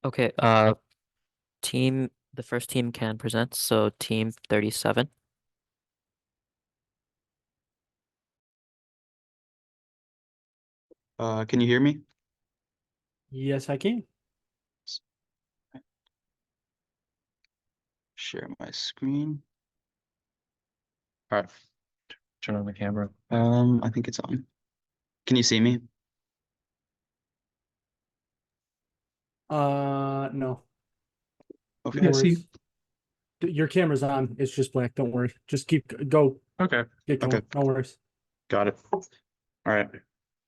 Okay, the first team can present, so team 37. Can you hear me? Yes, I can. Share my screen. All right. Turn on the camera. I think it's on. Can you see me? No. Okay. No Yeah, see. worries. Your camera's on. It's just black. Don't worry. Just go. Okay. Get going. Okay. No worries. Got it. All right.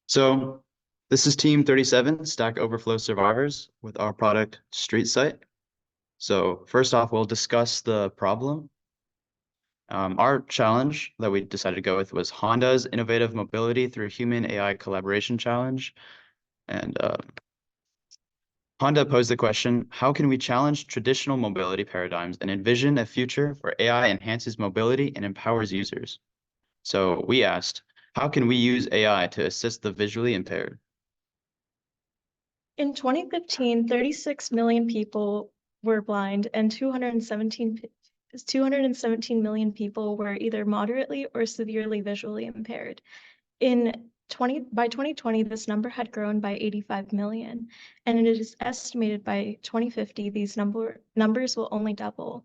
So this is Team 37, Stack Overflow Survivors with our product Street Sight. So first off, we'll discuss the problem. Our challenge that we decided to go with was Honda's Innovative Mobility through Human AI Collaboration Challenge. And Honda posed the question, how can we challenge traditional mobility paradigms and envision a future where AI enhances mobility and empowers users? So we asked, how can we use AI to assist the visually impaired? In 2015, 36 million people were blind and 217 million people were either moderately or severely visually impaired. By 2020, this number had grown by 85 million, and it is estimated by 2050 these numbers will only double.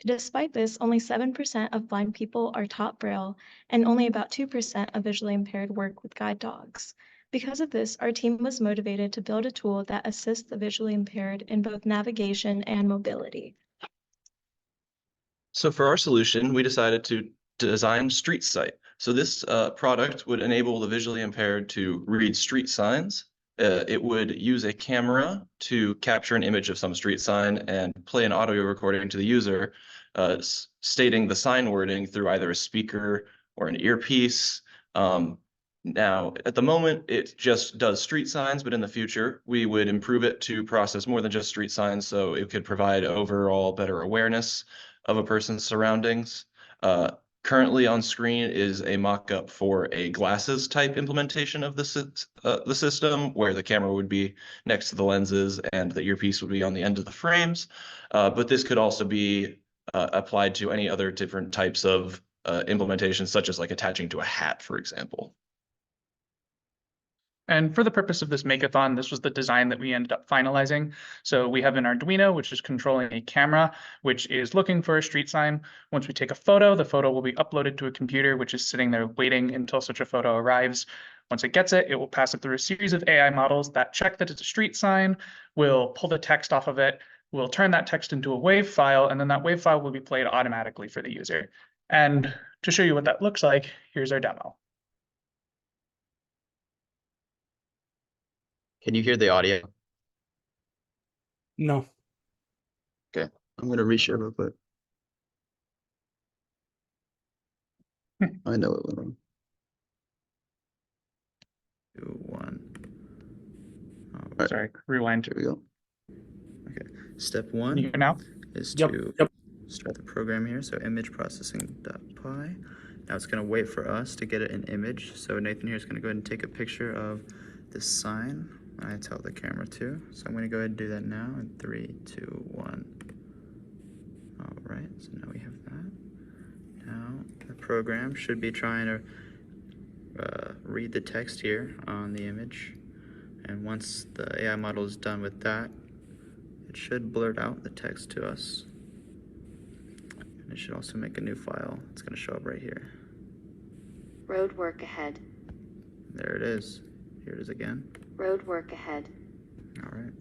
Despite this, only 7% of blind people are taught Braille, and only about 2% of visually impaired work with guide dogs. Because of this, our team was motivated to build a tool that assists the visually impaired in both navigation and mobility. So for our solution, we decided to design Street Sight. So this product would enable the visually impaired to read street signs. It would use a camera to capture an image of some street sign and play an audio recording to the user, stating the sign wording through either a speaker or an earpiece. Now, at the moment, it just does street signs, but in the future, we would improve it to process more than just street signs, so it could provide overall better awareness of a person's surroundings. Currently on screen is a mock-up for a glasses type implementation of the system, where the camera would be next to the lenses and the earpiece would be on the end of the frames. But this could also be applied to any other different types of implementations, such as like attaching to a hat, for example. And for the purpose of this Makeathon, this was the design that we ended up finalizing. So we have an Arduino, which is controlling a camera, which is looking for a street sign. Once we take a photo, the photo will be uploaded to a computer, which is sitting there waiting until such a photo arrives. Once it gets it, it will pass it through a series of AI models that check that it's a street sign, will pull the text off of it, will turn that text into a WAV file, and then that WAV file will be played automatically for the user. And to show you what that looks like, here's our demo. Can you hear the audio? No. Okay, I'm gonna reshare real quick. I know it went wrong. 2, 1. All right, Sorry, rewind. here we go. Okay, step Can you 1 hear now? is Yep. to Yep. start the program here. So image processing.py. Now it's gonna wait for us to get it an image. So Nathan here is gonna go ahead and take a picture of this sign. I tell the camera to. So I'm gonna go ahead and do that now in 3, 2, 1. All right, so now we have that. Now the program should be trying to read the text here on the image. And once the AI model is done with that, it should blurt out the text to us. And it should also make a new file. It's going to show up right here. Road work ahead. There it is. Here it is again. Road work ahead. All right.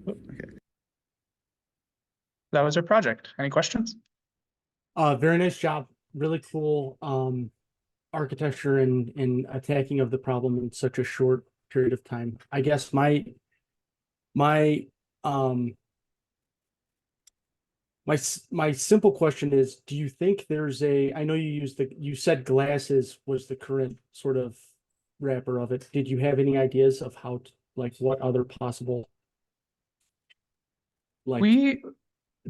Okay. That was our project. Any questions? Very nice job. Really cool architecture and attacking of the problem in such a short period of time. I guess my simple question is, do you think there's I know you said glasses was the current sort of wrapper of it. Did you have any ideas of how to, like, what other possible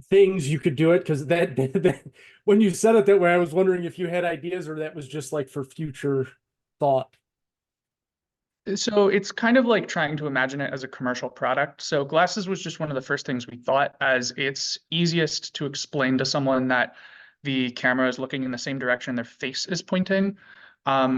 things you could do it? Because that when you said it that way, I was wondering if you had ideas or that was just like for future thought. So it's kind of like trying to imagine it as a commercial product. So glasses was just one of the first things we thought, as it's easiest to explain to someone that the camera is looking in the same direction their face is pointing.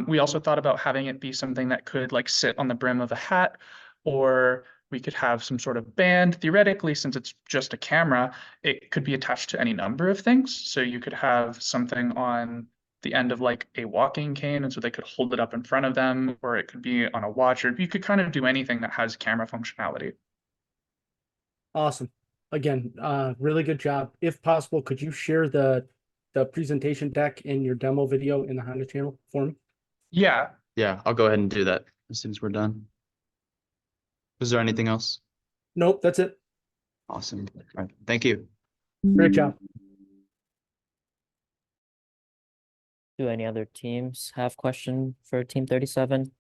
We also thought about having it be something that could like sit on the brim of a hat, or we could have some sort of band. Theoretically, since it's just a camera, it could be attached to any number of things. So you could have something on the end of like a walking cane, and so they could hold it up in front of them, or it could be on a watch, or you could kind of do anything that has camera functionality. Awesome. Again, really good job. If possible, could you share the presentation deck and your demo video in the Honda channel for me? Yeah. Yeah, I'll go ahead and do that as soon as we're done. Is there anything else? Nope, that's it. Awesome. All right. Thank you. Great job. Do any other teams have question for Team 37?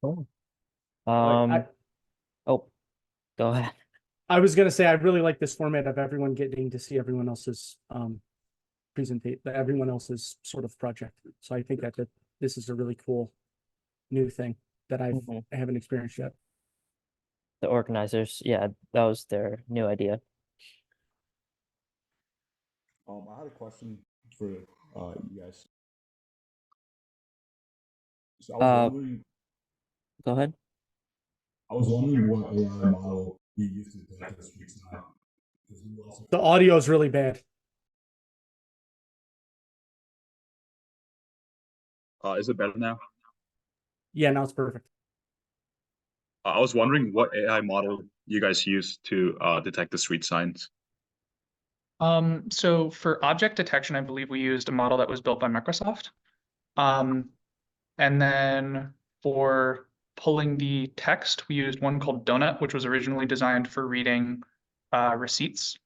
Okay. I, Oh, go ahead. I was gonna say I really like this format of everyone getting to see everyone else's everyone else's sort of project. So I think that this is a really cool new thing that I haven't experienced yet. The organizers, yeah, that was their new idea. I had a question for you guys. So Go ahead. I was wondering what AI model you used to detect the street sign. The audio is really bad. Is it better now? Yeah, now it's perfect. I was wondering what AI model you guys use to detect the street signs. So for object detection, I believe we used a model that was built by Microsoft. And then for pulling the text, we used one called Donut, which was originally designed for reading receipts.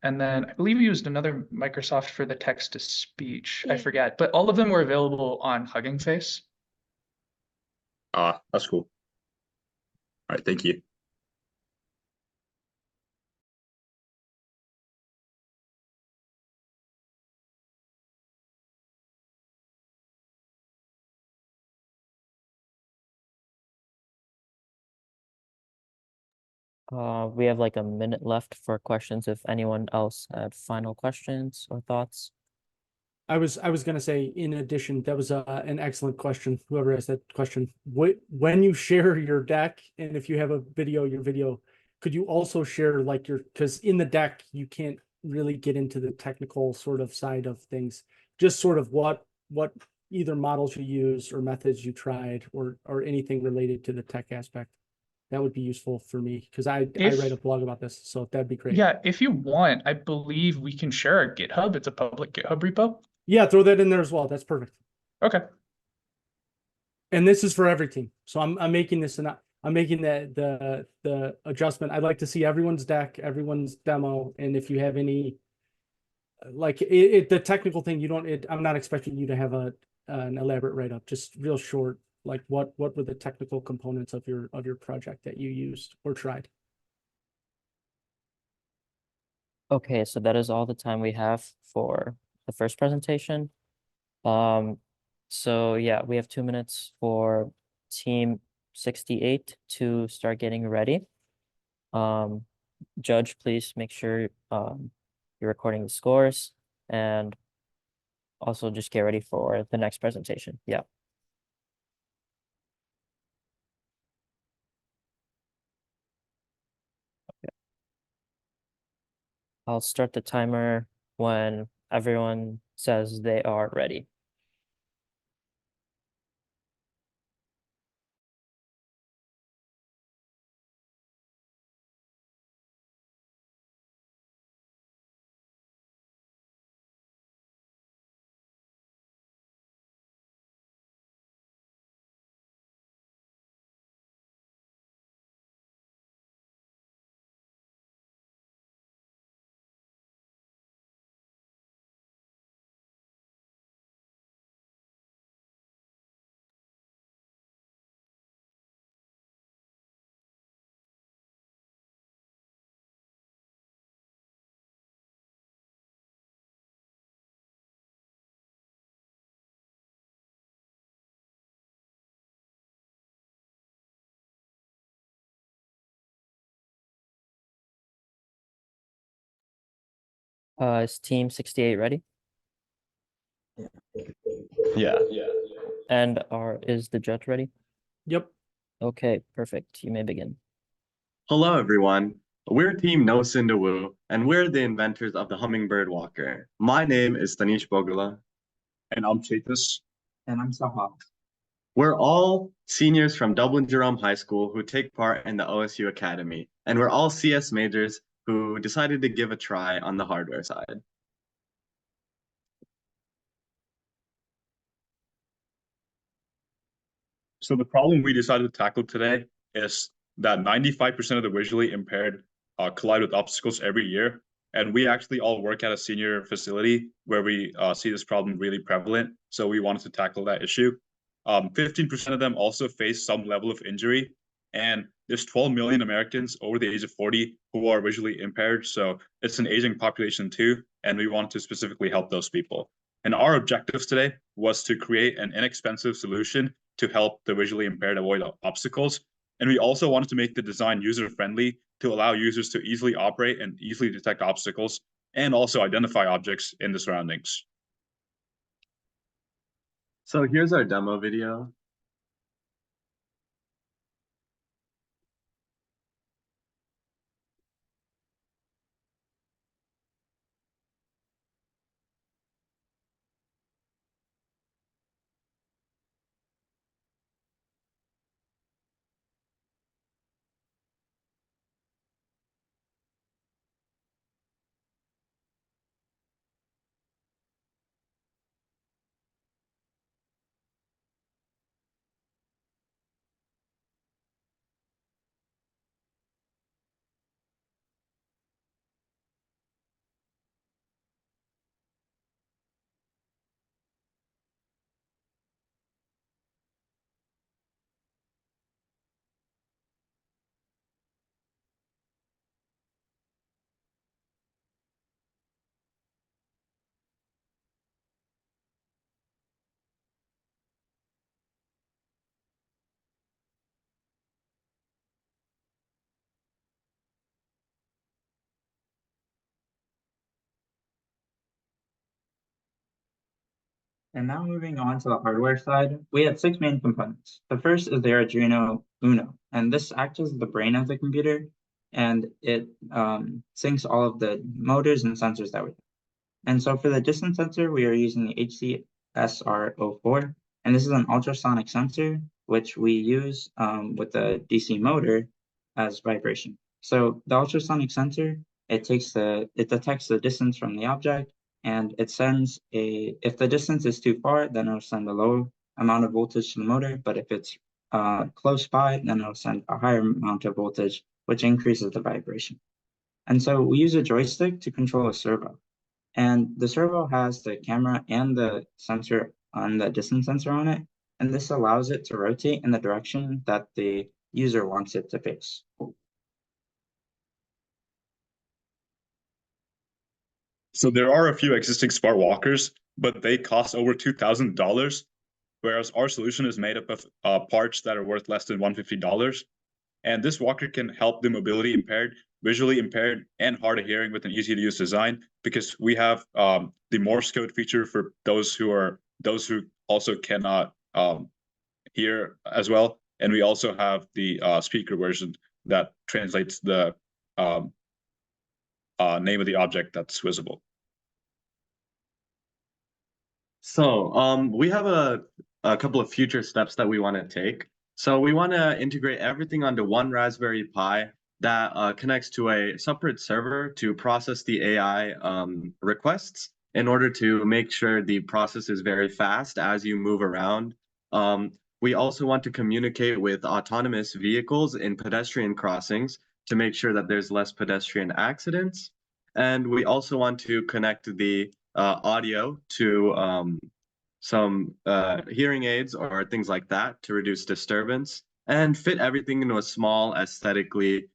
And then I believe we used another Microsoft for the text to speech. I forget, but all of them were available on Hugging Face. That's cool. All right, thank you. We have like a minute left for questions if anyone else had final questions or thoughts. I was gonna say, in addition, that was an excellent question. Whoever asked that question, when you share your deck, and if you have a video, your video, could you also share like because in the deck you can't really get into the technical sort of side of things, just sort of what either models you use or methods you tried or anything related to the tech aspect. That would be useful for me because I write a blog about this, so that'd be great. Yeah, if you want, I believe we can share our GitHub. It's a public GitHub repo. Yeah, throw that in there as well. That's perfect. Okay. And this is for every team. So I'm making this and I'm making the adjustment. I'd like to see everyone's deck, everyone's demo, and if you have any like the technical thing, I'm not expecting you to have an elaborate write up, just real short. Like what were the technical components of your project that you used or tried? Okay, so that is all the time we have for the first presentation. So yeah, we have 2 minutes for Team 68 to start getting ready. Judge, please make sure you're recording the scores and also just get ready for the next presentation. Yeah. Okay. I'll start the timer when everyone says they are ready. Is team 68 ready? Yeah. And is the judge ready? Yep. Okay, perfect. You may begin. Hello, everyone. We're Team No Sindawu, and we're the inventors of the Hummingbird Walker. My name is Stanish Bogala. And I'm Chaitas. And I'm Sahak. We're all seniors from Dublin Jerome High School who take part in the OSU Academy, and we're all CS majors who decided to give a try on the hardware side. So the problem we decided to tackle today is that 95% of the visually impaired collide with obstacles every year. And we actually all work at a senior facility where we see this problem really prevalent. So we wanted to tackle that issue. 15% of them also face some level of injury. And there's 12 million Americans over the age of 40 who are visually impaired. So it's an aging population too. And we want to specifically help those people. And our objectives today was to create an inexpensive solution to help the visually impaired avoid obstacles. And we also wanted to make the design user-friendly to allow users to easily operate and easily detect obstacles and also identify objects in the surroundings. So here's our demo video. And now moving on to the hardware side, we had 6 main components. The first is the Arduino Uno, and this acts as the brain of the computer, and it syncs all of the motors and sensors that we have. And so for the distance sensor, we are using the HCSR04, and this is an ultrasonic sensor, which we use with the DC motor as vibration. So the ultrasonic sensor, it detects the distance from the object, and it sends if the distance is too far, then it'll send a low amount of voltage to the motor, but if it's close by, then it'll send a higher amount of voltage, which increases the vibration. And so we use a joystick to control a servo. And the servo has the camera and the sensor on the distance sensor on it, and this allows it to rotate in the direction that the user wants it to face. So there are a few existing smart walkers, but they cost over $2,000, whereas our solution is made up of parts that are worth less than $150. And this walker can help the mobility impaired, visually impaired, and hard of hearing with an easy to use design, because we have the Morse code feature for those who also cannot hear as well. And we also have the speaker version that translates the name of the object that's visible. So we have a couple of future steps that we want to take. So we want to integrate everything onto one Raspberry Pi that connects to a separate server to process the AI requests in order to make sure the process is very fast as you move around. We also want to communicate with autonomous vehicles in pedestrian crossings to make sure that there's less pedestrian accidents. And we also want to connect the audio to some hearing aids or things like that to reduce disturbance and fit everything into a small, aesthetically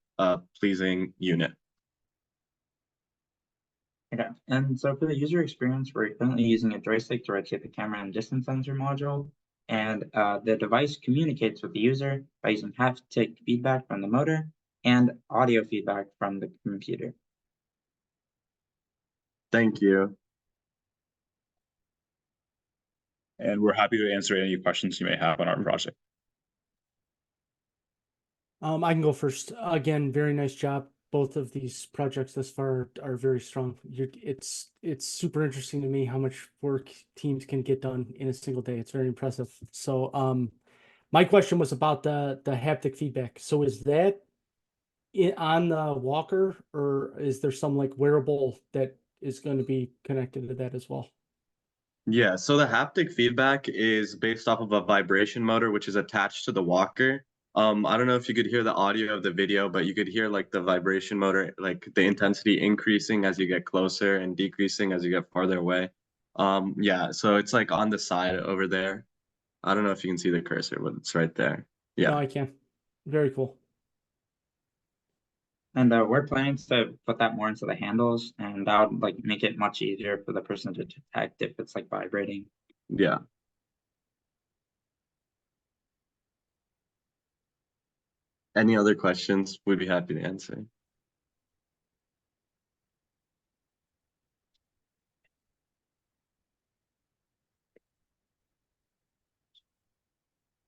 pleasing unit. Okay, and so for the user experience, we're currently using a joystick to rotate the camera and distance sensor module, and the device communicates with the user by using haptic feedback from the motor and audio feedback from the computer. Thank you. And we're happy to answer any questions you may have on our project. I can go first. Again, very nice job. Both of these projects thus far are very strong. It's super interesting to me how much work teams can get done in a single day. It's very impressive. So, my question was about the haptic feedback. So is that on the walker, or is there some like wearable that is going to be connected to that as well? Yeah, so the haptic feedback is based off of a vibration motor, which is attached to the walker. I don't know if you could hear the audio of the video, but you could hear like the vibration motor, like the intensity increasing as you get closer and decreasing as you get farther away. Yeah, so it's like on the side over there. I don't know if you can see the cursor, but it's right there. Yeah. No, I can. Very cool. And we're planning to put that more into the handles, and that would like make it much easier for the person to detect if it's like vibrating. Yeah. Any other questions? We'd be happy to answer.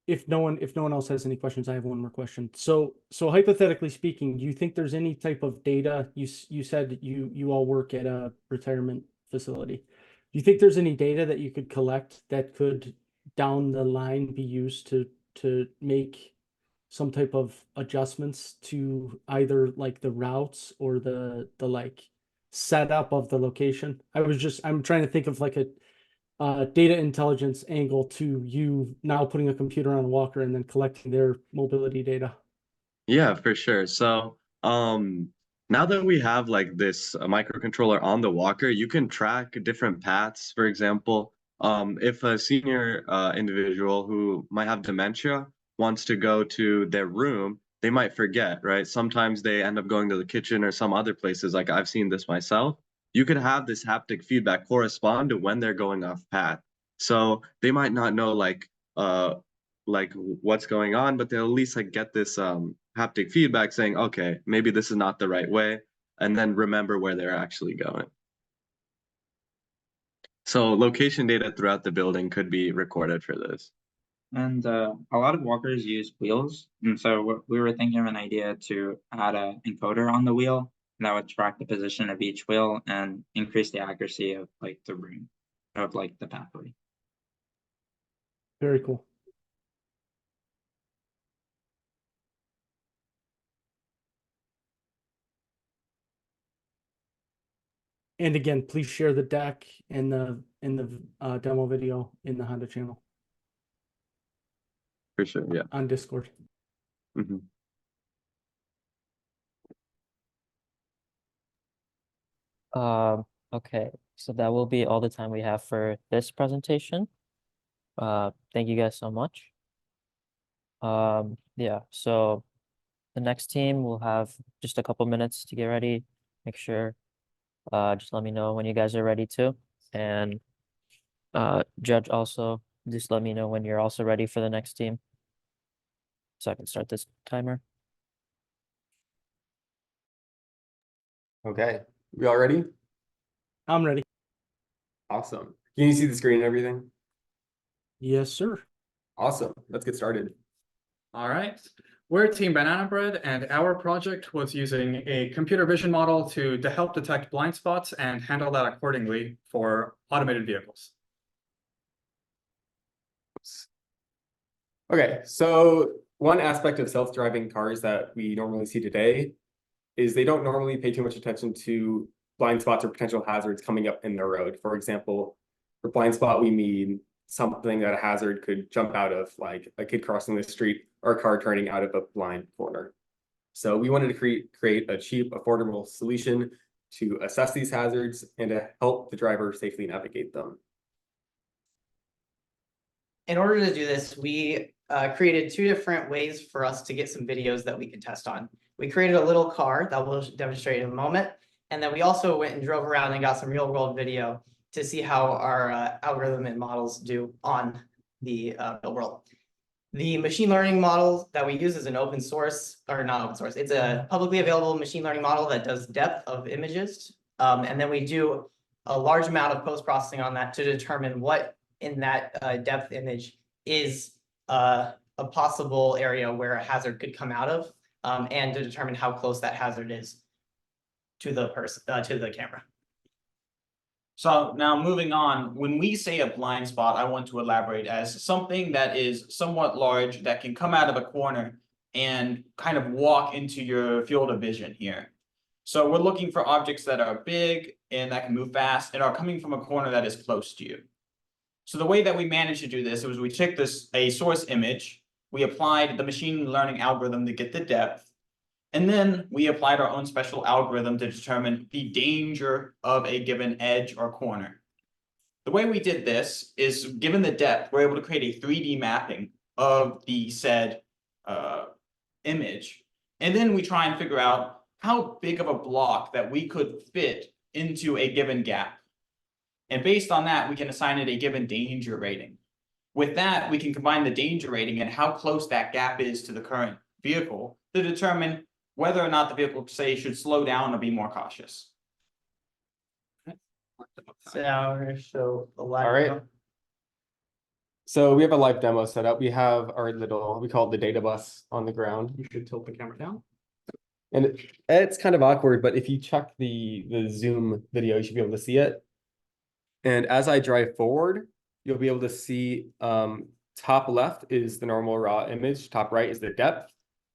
If no one else has any questions, I have one more question. So hypothetically speaking, do you think there's any type of data, you said you all work at a retirement facility. Do you think there's any data that you could collect that could down the line be used to make some type of adjustments to either like the routes or the like setup of the location? I'm trying to think of like a data intelligence angle to you now putting a computer on a walker and then collecting their mobility data. Yeah, for sure. So, now that we have like this microcontroller on the walker, you can track different paths. For example, if a senior individual who might have dementia wants to go to their room, they might forget, right? Sometimes they end up going to the kitchen or some other places. Like I've seen this myself. You could have this haptic feedback correspond to when they're going off path. So they might not know like what's going on, but they'll at least like get this haptic feedback saying, okay, maybe this is not the right way, and then remember where they're actually going. So location data throughout the building could be recorded for this. And a lot of walkers use wheels, and so we were thinking of an idea to add an encoder on the wheel that would track the position of each wheel and increase the accuracy of like the route of like the pathway. Very cool. And again, please share the deck and the demo video in the Honda channel For sure, yeah. on Discord. Mhm. Okay, so that will be all the time we have for this presentation. Thank you guys so much. Yeah, so the next team will have just a couple minutes to get ready. Make sure, just let me know when you guys are ready too. And Judge, also just let me know when you're also ready for the next team, so I can start this timer. Okay, we all ready? I'm ready. Awesome. Can you see the screen and everything? Yes, sir. Awesome. Let's get started. All right. We're Team Banana Bread, and our project was using a computer vision model to help detect blind spots and handle that accordingly for automated vehicles. Okay, so one aspect of self-driving cars that we normally see today is they don't normally pay too much attention to blind spots or potential hazards coming up in the road. For example, for blind spot, we mean something that a hazard could jump out of, like a kid crossing the street or a car turning out of a blind corner. So we wanted to create a cheap, affordable solution to assess these hazards and to help the driver safely navigate them. In order to do this, we created two different ways for us to get some videos that we could test on. We created a little car that we'll demonstrate in a moment. And then we also went and drove around and got some real world video to see how our algorithm and models do on the real world. The machine learning model that we use is an open source, or not open source, it's a publicly available machine learning model that does depth of images. And then we do a large amount of post-processing on that to determine what in that depth image is a possible area where a hazard could come out of, and to determine how close that hazard is to the person, to the camera. So now moving on, when we say a blind spot, I want to elaborate as something that is somewhat large that can come out of a corner and kind of walk into your field of vision here. So we're looking for objects that are big and that can move fast and are coming from a corner that is close to you. So the way that we managed to do this was we took a source image, we applied the machine learning algorithm to get the depth, and then we applied our own special algorithm to determine the danger of a given edge or corner. The way we did this is, given the depth, we're able to create a 3D mapping of the said image. And then we try and figure out how big of a block that we could fit into a given gap. And based on that, we can assign it a given danger rating. With that, we can combine the danger rating and how close that gap is to the current vehicle to determine whether or not the vehicle, say, should slow down or be more cautious. So now we're gonna show the live All right. demo. So we have a live demo set up. We have our little, we call it the data bus on the ground. You should tilt the camera down. And it's kind of awkward, but if you check the Zoom video, you should be able to see it. And as I drive forward, you'll be able to see top left is the normal raw image, top right is the depth,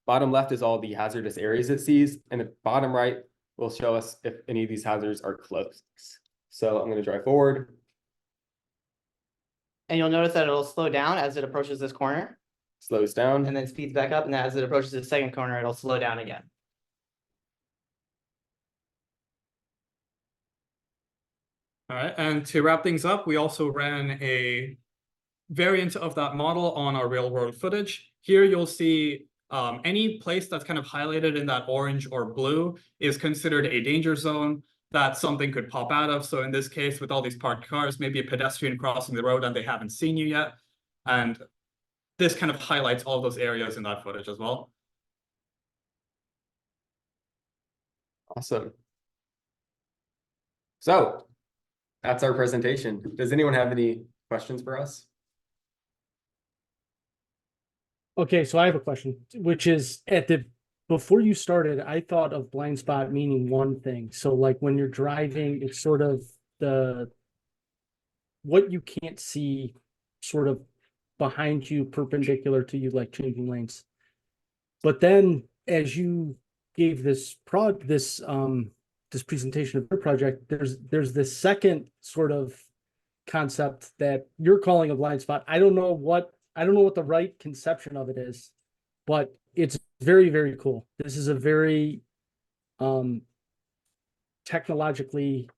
bottom left is all the hazardous areas it sees, and the bottom right will show us if any of these hazards are close. So I'm going to drive forward. And you'll notice that it'll slow down as it approaches this corner, Slows down. and then speeds back up, and then as it approaches the second corner, it'll slow down again. All right, and to wrap things up, we also ran a variant of that model on our real world footage. Here you'll see any place that's kind of highlighted in that orange or blue is considered a danger zone that something could pop out of. So in this case, with all these parked cars, maybe a pedestrian crossing the road and they haven't seen you yet. And this kind of highlights all those areas in that footage as well. Awesome. So that's our presentation. Does anyone have any questions for us? Okay, so I have a question, which is before you started, I thought of blind spot meaning one thing. So like when you're driving, it's sort of what you can't see sort of behind you, perpendicular to you, like changing lanes. But then as you gave this presentation of your project, there's this second sort of concept that you're calling a blind spot. I don't know what the right conception of it is, but it's very, very cool. This is a very technologically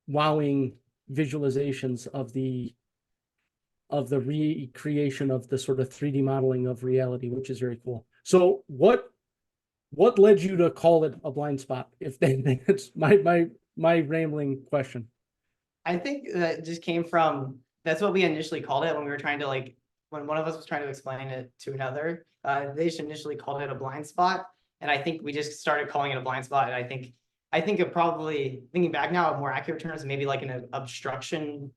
wowing visualizations of the recreation of the sort of 3D modeling of reality, which is very cool. So what led you to call it a blind spot? If that's my rambling question. I think that just came from, that's what we initially called it when we were trying to when one of us was trying to explain it to another, they just initially called it a blind spot. And I think we just started calling it a blind spot. And I think it probably, thinking back now, more accurate terms, maybe like an obstruction,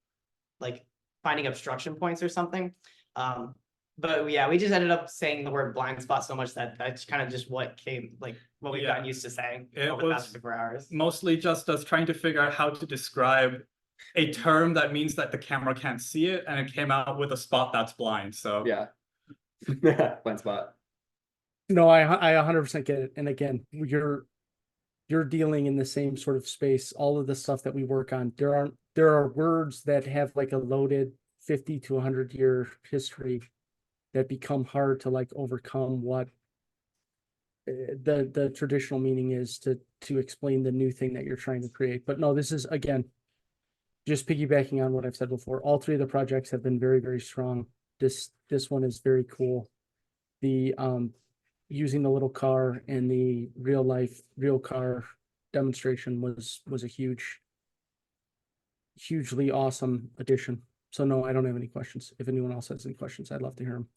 like finding obstruction points or something. But yeah, we just ended up saying the word blind spot so much that that's kind of just what came, like what we've gotten used to saying over the past 24 hours. Mostly just us trying to figure out how to describe a term that means that the camera can't see it, and it came out with a spot that's blind. So yeah. Blind spot. No, I 100% get it. And again, you're dealing in the same sort of space. All of the stuff that we work on, there are words that have like a loaded 50 to 100 year history that become hard to like overcome what the traditional meaning is to explain the new thing that you're trying to create. But no, this is, again, just piggybacking on what I've said before. All three of the projects have been very, very strong. This one is very cool. The using the little car and the real car demonstration was a hugely awesome addition. So no, I don't have any questions. If anyone else has any questions, I'd love to hear them.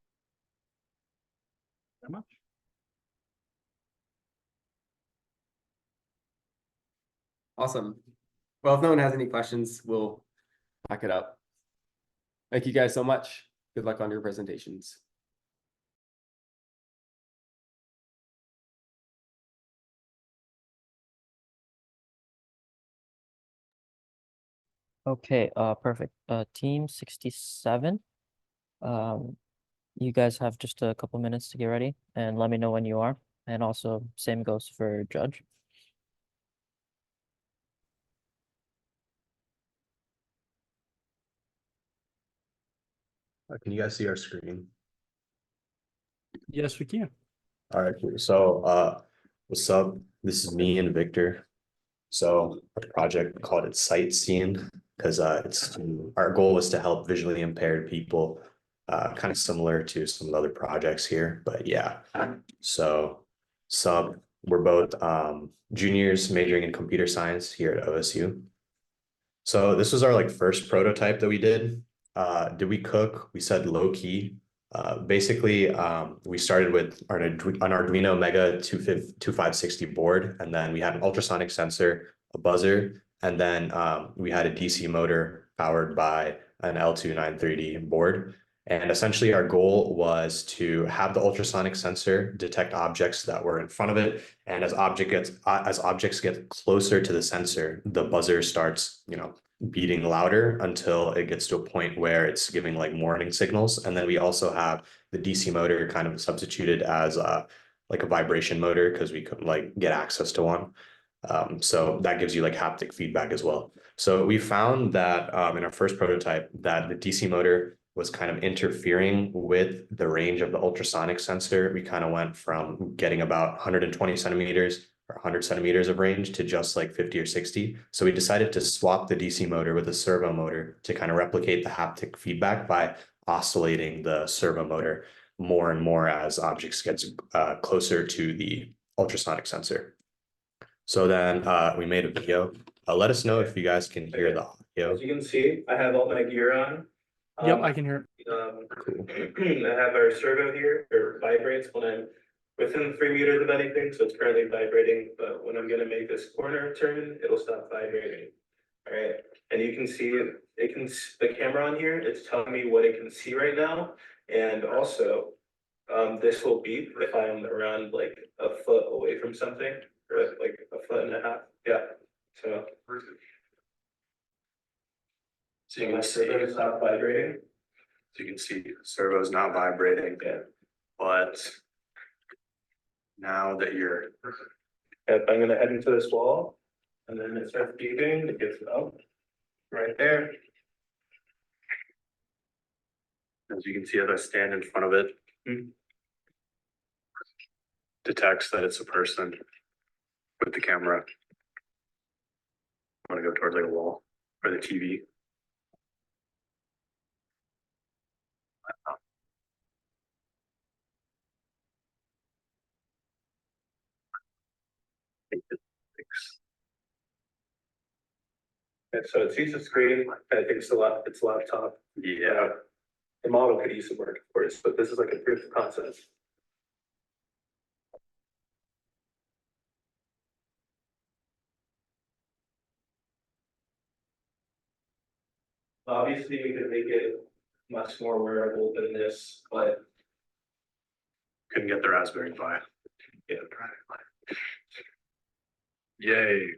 Very much. Awesome. Well, if no one has any questions, we'll back it up. Thank you guys so much. Good luck on your presentations. Okay, perfect. Team 67. You guys have just a couple minutes to get ready and let me know when you are. And also same goes for Judge. Can you guys see our screen? Yes, we can. All right, cool. So, what's up? This is me and Victor. So, our project, we called it Sightseeing because our goal was to help visually impaired people, kind of similar to some of the other projects here. But yeah, so we're both juniors majoring in computer science here at OSU. So this was our like first prototype that we did. Did we cook? We said low key. Basically, we started with an Arduino Mega 2560 board, and then we had an ultrasonic sensor, a buzzer, and then we had a DC motor powered by an L293D board. And essentially our goal was to have the ultrasonic sensor detect objects that were in front of it. And as objects get closer to the sensor, the buzzer starts, beating louder until it gets to a point where it's giving like warning signals. And then we also have the DC motor kind of substituted as like a vibration motor because we couldn't like get access to one. So that gives you like haptic feedback as well. So we found that in our first prototype that the DC motor was kind of interfering with the range of the ultrasonic sensor. We kind of went from getting about 120 centimeters or 100 centimeters of range to just like 50 or 60. So we decided to swap the DC motor with a servo motor to kind of replicate the haptic feedback by oscillating the servo motor more and more as objects gets closer to the ultrasonic sensor. So then we made a video. Let us know if you guys can hear the audio. As you can see, I have all my gear on. Yep, I can hear it. I have our servo here, it vibrates when I'm within 3 meters of anything, so it's currently vibrating, but when I'm gonna make this corner turn, it'll stop vibrating. All right, and you can see the camera on here, it's telling me what it can see right now, and also this will beep if I'm around like a foot away from something, or like a foot and a half. Yeah, so you can see it's not vibrating. So you can see servo's not vibrating, but now that you're, If I'm gonna head into this wall, and then it starts beeping, it gets up right there. as you can see, as I stand in front of it, detects that it's a person with the camera. I want to go towards like a wall or the TV. And so it sees the screen, I think it's laptop. Yeah. The model could use some work, of course, but this is like a proof of concept. Obviously, we could make it much more wearable than this, but Couldn't get the Raspberry Pi. Yeah. Yay.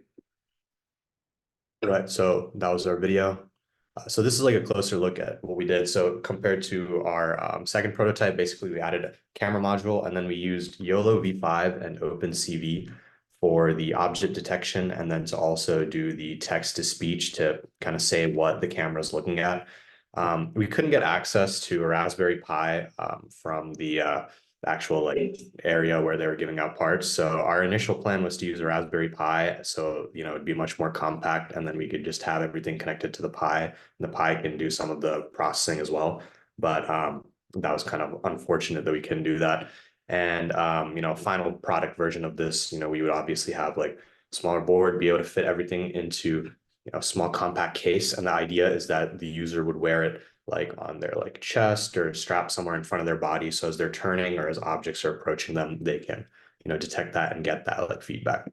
Right, so that was our video. So this is like a closer look at what we did. So compared to our second prototype, basically we added a camera module and then we used YOLO V5 and OpenCV for the object detection and then to also do the text to speech to kind of say what the camera is looking at. We couldn't get access to a Raspberry Pi from the actual like area where they were giving out parts. So our initial plan was to use a Raspberry Pi. So, it'd be much more compact and then we could just have everything connected to the Pi and the Pi can do some of the processing as well. But that was kind of unfortunate that we couldn't do that. And, final product version of this, we would obviously have like a smaller board, be able to fit everything into, a small compact case. And the idea is that the user would wear it like on their like chest or strap somewhere in front of their body. So as they're turning or as objects are approaching them, they can, detect that and get that like feedback.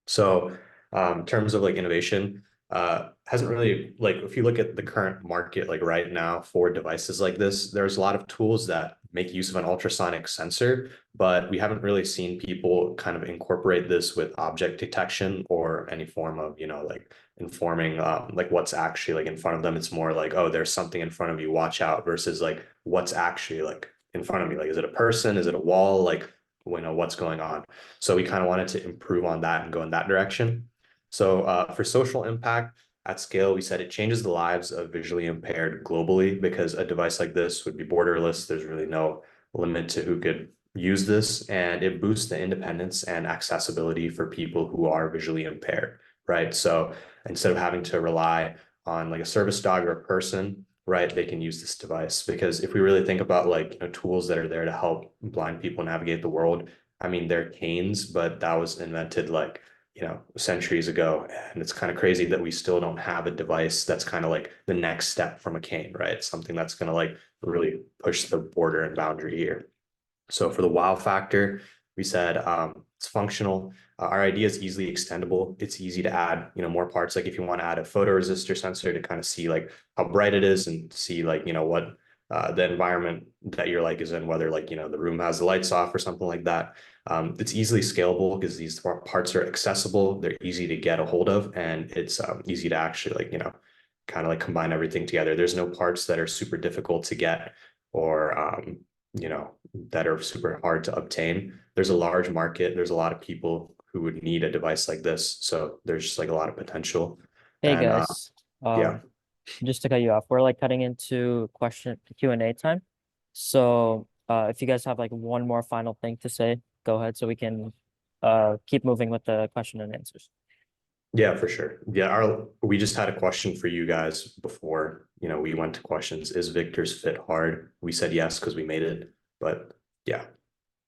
So in terms of like innovation, hasn't really, like, if you look at the current market, like right now for devices like this, there's a lot of tools that make use of an ultrasonic sensor, but we haven't really seen people kind of incorporate this with object detection or any form of, like informing like what's actually like in front of them. It's more like, oh, there's something in front of you, watch out, versus like what's actually like in front of me. Like, is it a person? Is it a wall? Like, what's going on? So we kind of wanted to improve on that and go in that direction. So for social impact at scale, we said it changes the lives of visually impaired globally, because a device like this would be borderless. There's really no limit to who could use this, and it boosts the independence and accessibility for people who are visually impaired, right? So instead of having to rely on like a service dog or a person, right, they can use this device. Because if we really think about like tools that are there to help blind people navigate the world, I mean, they're canes, but that was invented like centuries ago. And it's kind of crazy that we still don't have a device that's kind of like the next step from a cane, right? Something that's going to like really push the border and boundary here. So for the wow factor, we said it's functional. Our idea is easily extendable. It's easy to add, more parts. Like if you want to add a photoresistor sensor to kind of see like how bright it is and see like, what the environment that you're like is in, whether like, the room has the lights off or something like that. It's easily scalable because these parts are accessible. They're easy to get a hold of, and it's easy to actually like, kind of like combine everything together. There's no parts that are super difficult to get or, that are super hard to obtain. There's a large market. There's a lot of people who would need a device like this. So there's just like a lot of potential. Hey And guys, yeah. just to cut you off, we're like cutting into question Q&A time. So if you guys have like one more final thing to say, go ahead so we can keep moving with the question and answers. Yeah, for sure. Yeah, we just had a question for you guys before, we went to questions. Is Victor's fit hard? We said yes because we made it, but yeah.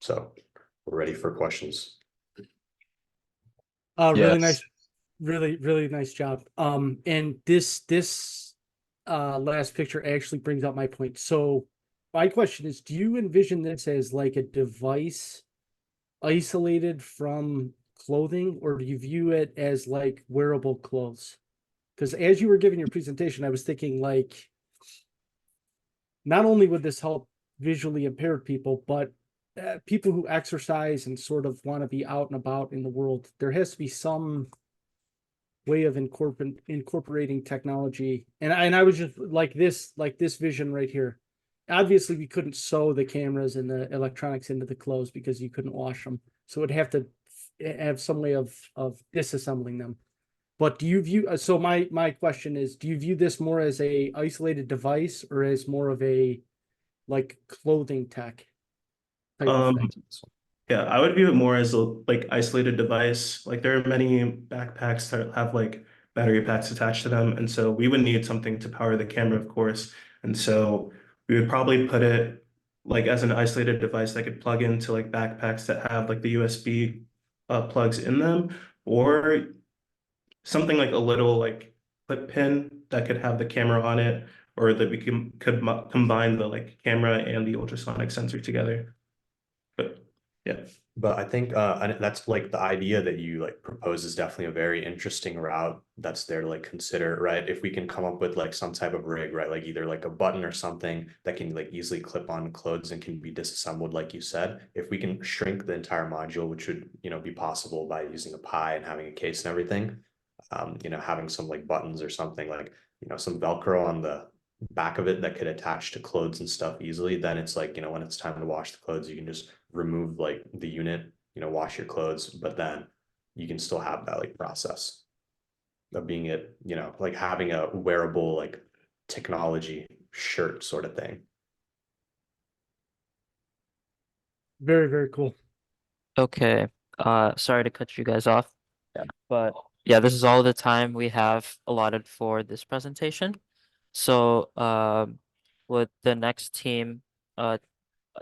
So we're ready for questions. Really Yes. nice, really nice job. And this last picture actually brings up my point. So my question is, do you envision this as like a device isolated from clothing, or do you view it as like wearable clothes? Because as you were giving your presentation, I was thinking like, not only would this help visually impaired people, but people who exercise and sort of want to be out and about in the world, there has to be some way of incorporating technology. And I was just like this vision right here. Obviously, we couldn't sew the cameras and the electronics into the clothes because you couldn't wash them. So it'd have to have some way of disassembling them. But do you view, so my question is, do you view this more as a isolated device or as more of a like clothing tech type of thing? Yeah, I would view it more as a like isolated device. Like there are many backpacks that have like battery packs attached to them, and so we would need something to power the camera, of course. And so we would probably put it like as an isolated device that could plug into like backpacks that have like the USB plugs in them, or something like a little like clip pin that could have the camera on it, or that we could combine the like camera and the ultrasonic sensor together. But yeah. But I think and that's like the idea that you like propose is definitely a very interesting route that's there to like consider, right? If we can come up with like some type of rig, right? Like either like a button or something that can like easily clip on clothes and can be disassembled, like you said. If we can shrink the entire module, which would, be possible by using a Pi and having a case and everything, having some like buttons or something like, some Velcro on the back of it that could attach to clothes and stuff easily, then it's like, when it's time to wash the clothes, you can just remove like the unit, wash your clothes, but then you can still have that like process of being it, like having a wearable like technology shirt sort of thing. Very cool. Okay. Sorry to cut you guys off. But yeah, this is all the time we have allotted for this presentation. So with the next team,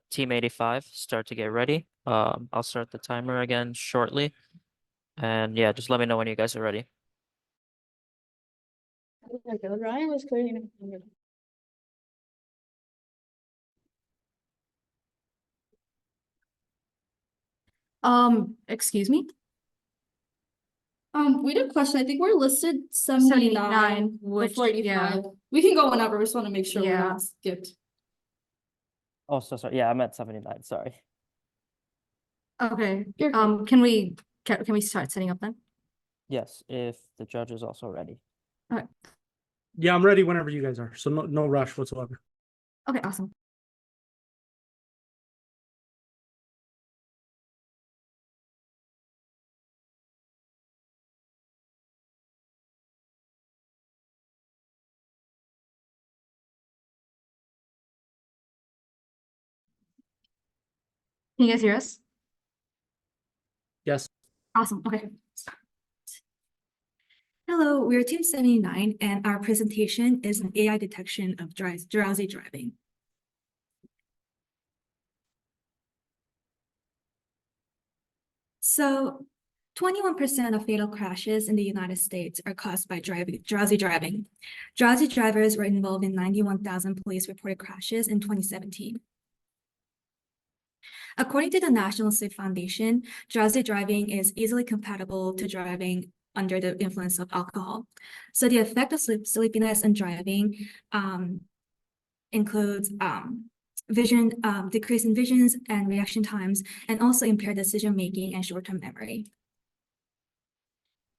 team 85, start to get ready. I'll start the timer again shortly. And yeah, just let me know when you guys are ready. Ryan was clearing. Excuse me? We did question, I think we're listed 79 which, before 85. yeah. We can go whenever, we just want to make sure we're Yeah. not skipped. Oh, so sorry. Yeah, I'm at 79. Sorry. Okay, You're good. can we start setting up then? Yes, if the judge is also ready. Yeah, I'm ready whenever you guys are. So no rush whatsoever. Okay, awesome. Can you guys hear us? Yes. Awesome, okay. Hello, we're Team 79, and our presentation is an AI detection of drowsy driving. So 21% of fatal crashes in the United States are caused by drowsy driving. Drowsy drivers were involved in 91,000 police reported crashes in 2017. According to the National Sleep Foundation, drowsy driving is easily compatible to driving under the influence of alcohol. So the effect of sleepiness and driving includes decrease in visions and reaction times, and also impaired decision-making and short-term memory.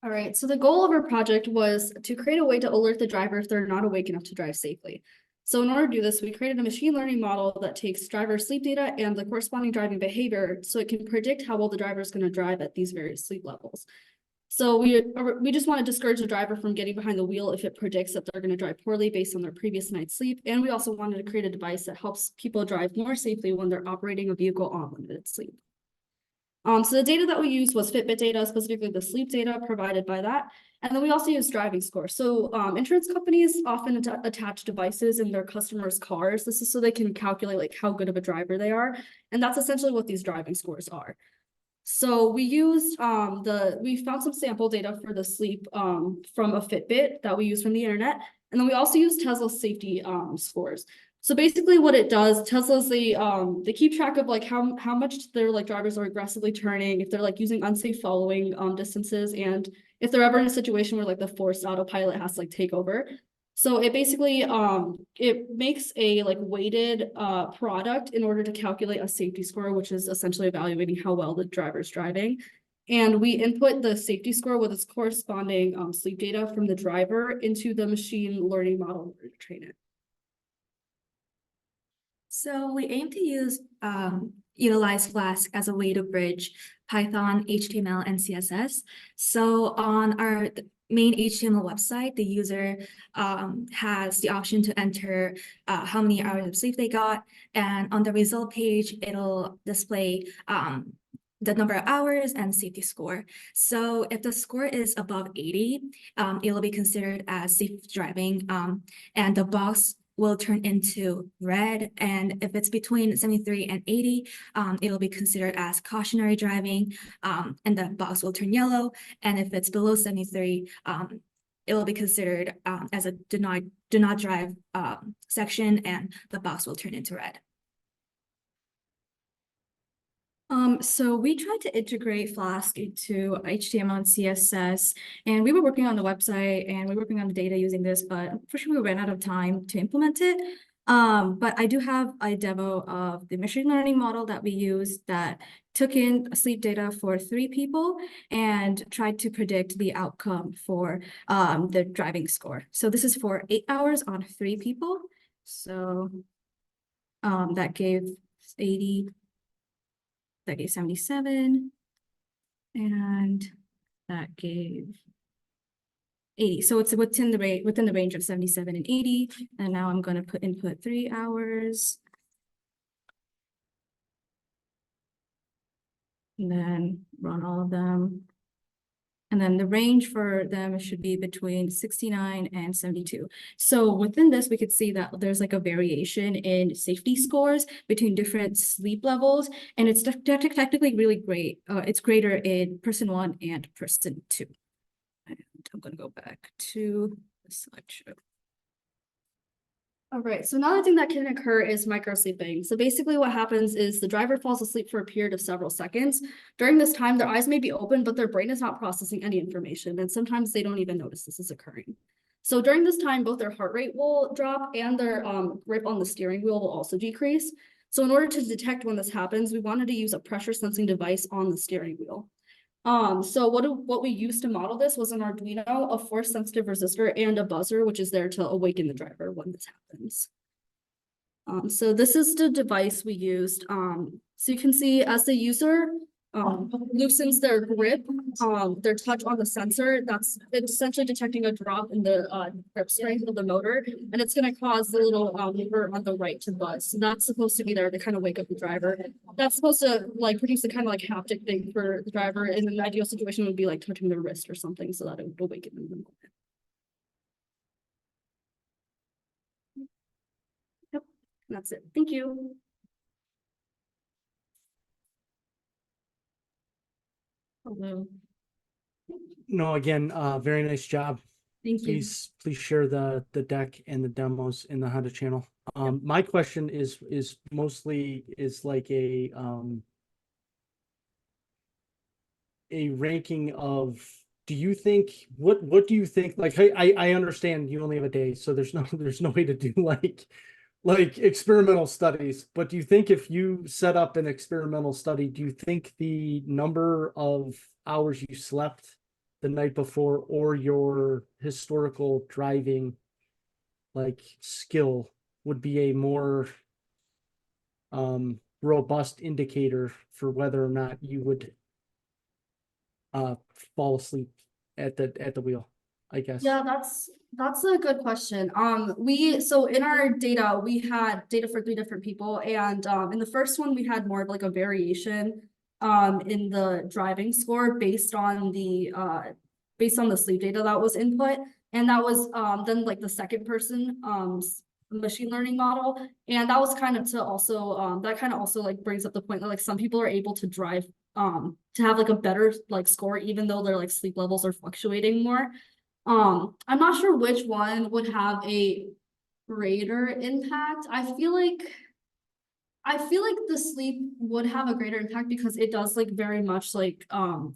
All right, so the goal of our project was to create a way to alert the driver if they're not awake enough to drive safely. So in order to do this, we created a machine learning model that takes driver sleep data and the corresponding driving behavior so it can predict how well the driver is going to drive at these various sleep levels. So we just want to discourage the driver from getting behind the wheel if it predicts that they're going to drive poorly based on their previous night's sleep. And we also wanted to create a device that helps people drive more safely when they're operating a vehicle on limited sleep. So the data that we used was Fitbit data, specifically the sleep data provided by that. And then we also use driving score. So insurance companies often attach devices in their customers' cars. This is so they can calculate like how good of a driver they are. And that's essentially what these driving scores are. So we used we found some sample data for the sleep from a Fitbit that we used from the internet. And then we also used Tesla's safety scores. So basically what it does, Tesla's they keep track of like how much their like drivers are aggressively turning, if they're like using unsafe following distances, and if they're ever in a situation where like the forced autopilot has to like take over. So it basically it makes a like weighted product in order to calculate a safety score, which is essentially evaluating how well the driver's driving. And we input the safety score with its corresponding sleep data from the driver into the machine learning model in order to train it. So we aim to utilize Flask as a way to bridge Python, HTML, and CSS. So on our main HTML website, the user has the option to enter how many hours of sleep they got. And on the result page, it'll display the number of hours and safety score. So if the score is above 80, it will be considered as safe driving, and the box will turn into red. And if it's between 73 and 80, it'll be considered as cautionary driving, and the box will turn yellow. And if it's below 73, it will be considered as a do not drive section, and the box will turn into red. So we tried to integrate Flask into HTML and CSS, and we were working on the website and we were working on the data using this, but unfortunately we ran out of time to implement it. But I do have a demo of the machine learning model that we used that took in sleep data for 3 people and tried to predict the outcome for the driving score. So this is for 8 hours on 3 people. So that gave 80. That gave 77, and that gave 80. So it's within the range of 77 and 80. And now I'm going to input 3 hours. And then run all of them. And then the range for them should be between 69 and 72. So within this, we could see that there's like a variation in safety scores between different sleep levels. And it's technically really great. It's greater in person 1 and person 2. And I'm going to go back to the slideshow. All right, so another thing that can occur is microsleeping. So basically what happens is the driver falls asleep for a period of several seconds. During this time, their eyes may be open, but their brain is not processing any information, and sometimes they don't even notice this is occurring. So during this time, both their heart rate will drop and their grip on the steering wheel will also decrease. So in order to detect when this happens, we wanted to use a pressure sensing device on the steering wheel. So what we used to model this was an Arduino, a force sensitive resistor, and a buzzer, which is there to awaken the driver when this happens. So this is the device we used. So you can see as the user loosens their grip, their touch on the sensor, it's essentially detecting a drop in the grip strength of the motor, and it's going to cause the little lever on the right to buzz. So that's supposed to be there to kind of wake up the driver. That's supposed to like produce a kind of like haptic thing for the driver. In an ideal situation would be like touching their wrist or something so that it would awaken them. Yep, that's it. Thank you. Hello. No, again, very nice job. Thank you. Please share the deck and the demos in the Honda channel. My question is mostly like a ranking of, do you think what do you think, like I understand you only have a day, so there's no way to do like experimental studies, but do you think if you set up an experimental study, do you think the number of hours you slept the night before or your historical driving like skill would be a more robust indicator for whether or not you would fall asleep at the wheel, I guess? Yeah, that's a good question. So in our data, we had data for 3 different people, and in the first one we had more of like a variation in the driving score based on the sleep data that was input, and that was then like the second person machine learning model, and that was kind of to also that kind of also like brings up the point that like some people are able to drive to have like a better like score even though their like sleep levels are fluctuating more. I'm not sure which one would have a greater impact. I feel like the sleep would have a greater impact because it does like very much like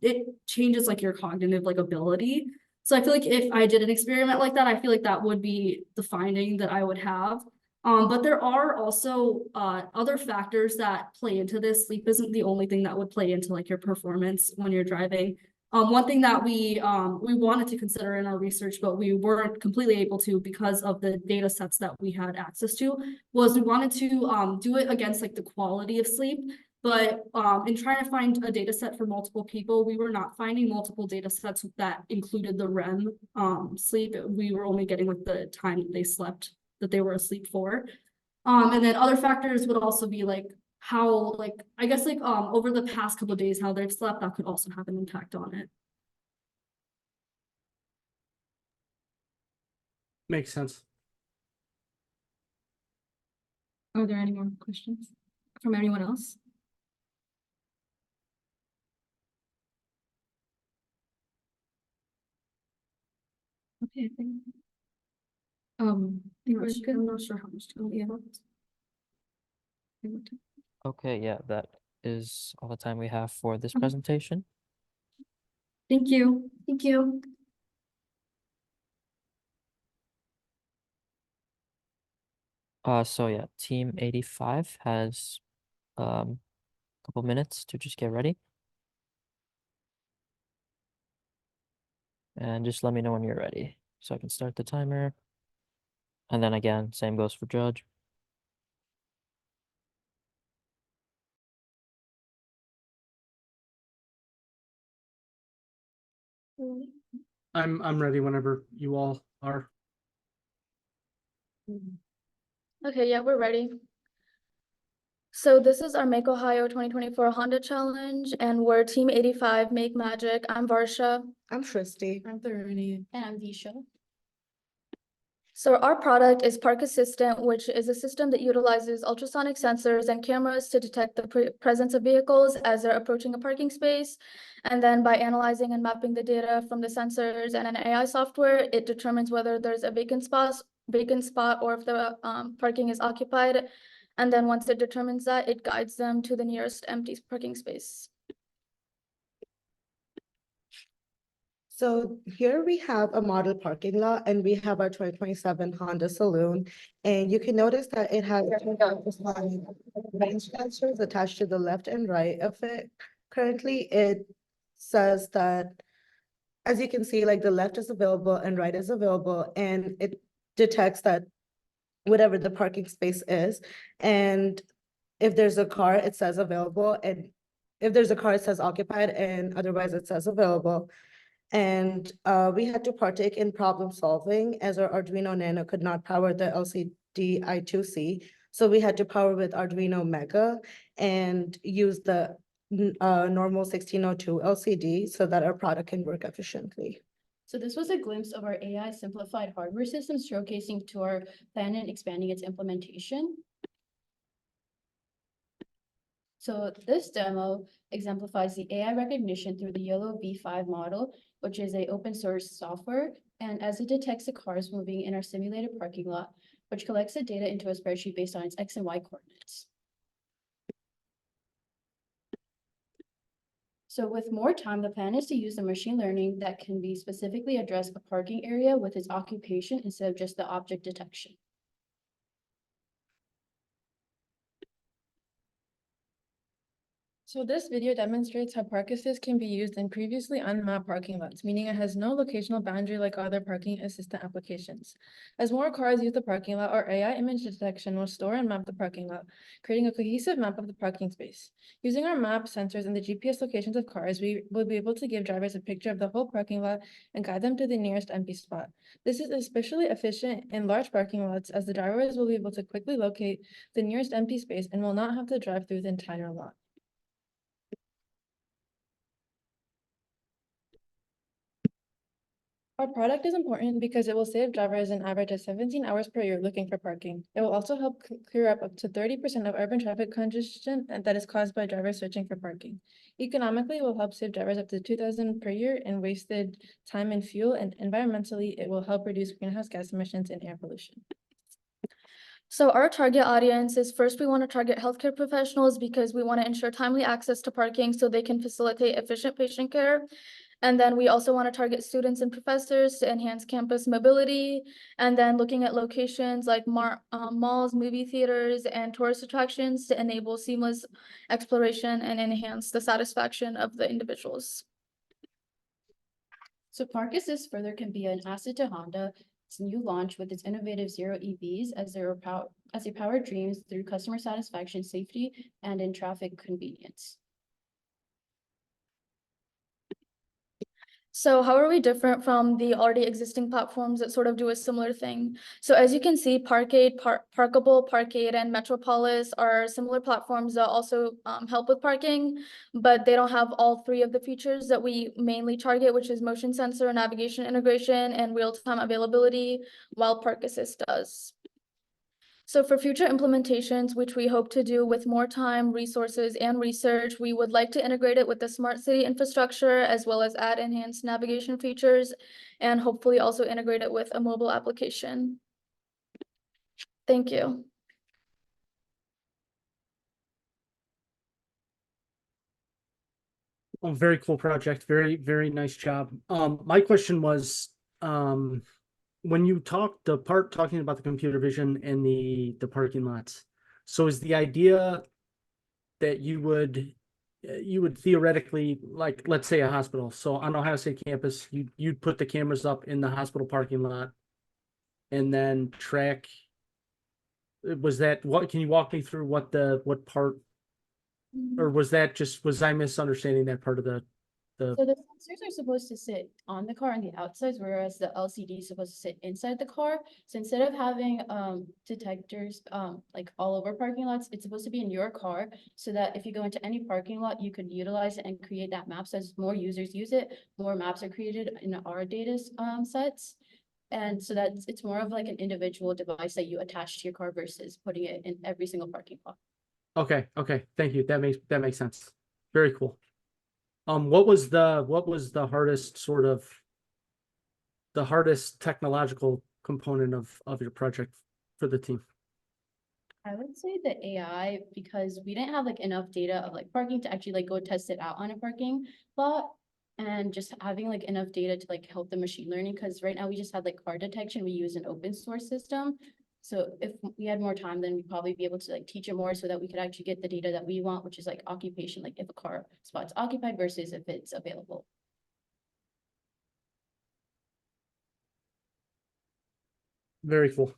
it changes like your cognitive like ability. So I feel like if I did an experiment like that, I feel like that would be the finding that I would have. But there are also other factors that play into this. Sleep isn't the only thing that would play into like your performance when you're driving. One thing that we wanted to consider in our research, but we weren't completely able to because of the data sets that we had access to, was we wanted to do it against like the quality of sleep. But in trying to find a data set for multiple people, we were not finding multiple data sets that included the REM sleep. We were only getting like the time that they slept, that they were asleep for. And then other factors would also be like how, like, I guess like over the past couple of days, how they've slept, that could also have an impact on it. Makes sense. Are there any more questions from anyone else? Okay, I think. I'm not sure how much time we have left. Okay, yeah, that is all the time we have for this presentation. Thank you. Thank you. So yeah, team 85 has a couple minutes to just get ready. And just let me know when you're ready so I can start the timer. And then again, same goes for Judge. I'm ready whenever you all are. Okay, yeah, we're ready. So this is our MakeOHI 2024 Honda Challenge, and we're Team 85, Make Magic. I'm Varsha. I'm Tristy. I'm Tharuni. And I'm Disha. So our product is Park Assistant, which is a system that utilizes ultrasonic sensors and cameras to detect the presence of vehicles as they're approaching a parking space. And then by analyzing and mapping the data from the sensors and an AI software, it determines whether there's a vacant vacant spot or if the parking is occupied. And then once it determines that, it guides them to the nearest empty parking space. So here we have a model parking lot and we have our 2027 Honda Saloon. And you can notice that it has range sensors attached to the left and right of it. Currently, it says that, as you can see, like the left is available and right is available, and it detects that whatever the parking space is. And if there's a car, it says available. And if there's a car, it says occupied, and otherwise it says available. And we had to partake in problem solving as our Arduino Nano could not power the LCD I2C. So we had to power with Arduino Mega and use the normal 1602 LCD so that our product can work efficiently. So this was a glimpse of our AI simplified hardware system showcasing to our plan and expanding its implementation. So this demo exemplifies the AI recognition through the YOLO V5 model, which is a open source software. And as it detects the cars moving in our simulated parking lot, which collects the data into a spreadsheet based on its X and Y coordinates. So with more time, the plan is to use the machine learning that can be specifically address a parking area with its occupation instead of just the object detection. So this video demonstrates how Park Assist can be used in previously unmapped parking lots, meaning it has no locational boundary like other parking assistant applications. As more cars use the parking lot, our AI image detection will store and map the parking lot, creating a cohesive map of the parking space. Using our map sensors and the GPS locations of cars, we will be able to give drivers a picture of the whole parking lot and guide them to the nearest empty spot. This is especially efficient in large parking lots as the drivers will be able to quickly locate the nearest empty space and will not have to drive through the entire lot. Our product is important because it will save drivers an average of 17 hours per year looking for parking. It will also help clear up to 30% of urban traffic congestion that is caused by drivers searching for parking. Economically, it will help save drivers up to $2,000 per year in wasted time and fuel, and environmentally, it will help reduce greenhouse gas emissions and air pollution. So our target audience is, first, we want to target healthcare professionals because we want to ensure timely access to parking so they can facilitate efficient patient care. And then we also want to target students and professors to enhance campus mobility. And then looking at locations like malls, movie theaters, and tourist attractions to enable seamless exploration and enhance the satisfaction of the individuals. So Park Assist further can be an asset to Honda. Its new launch with its innovative zero EVs as they power dreams through customer satisfaction, safety, and in traffic convenience. So how are we different from the already existing platforms that sort of do a similar thing? So as you can see, Parkade, Parkable, Parkade, and Metropolis are similar platforms that also help with parking, but they don't have all three of the features that we mainly target, which is motion sensor, navigation integration, and real-time availability, while Park Assist does. So for future implementations, which we hope to do with more time, resources, and research, we would like to integrate it with the smart city infrastructure, as well as add enhanced navigation features, and hopefully also integrate it with a mobile application. Thank you. Oh, very cool project. Very, very nice job. My question was, when you talking about the computer vision and the parking lots, so is the idea that you would theoretically, like, let's say a hospital, so on Ohio State campus, you'd put the cameras up in the hospital parking lot and then track, was that, what, can you walk me through what part, or was I misunderstanding that part of the So the sensors are supposed to sit on the car on the outsides, whereas the LCD is supposed to sit inside the car. So instead of having detectors like all over parking lots, it's supposed to be in your car so that if you go into any parking lot, you could utilize it and create that map. So as more users use it, more maps are created in our data sets. And so that it's more of like an individual device that you attach to your car versus putting it in every single parking lot. Okay, thank you. That makes sense. Very cool. What was the hardest technological component of your project for the team? I would say the AI, because we didn't have like enough data of like parking to actually like go test it out on a parking lot. And just having like enough data to like help the machine learning, because right now we just had like car detection, we use an open source system. So if we had more time, then we'd probably be able to like teach it more so that we could actually get the data that we want, which is like occupation, like if a car spot's occupied versus if it's available. Very cool.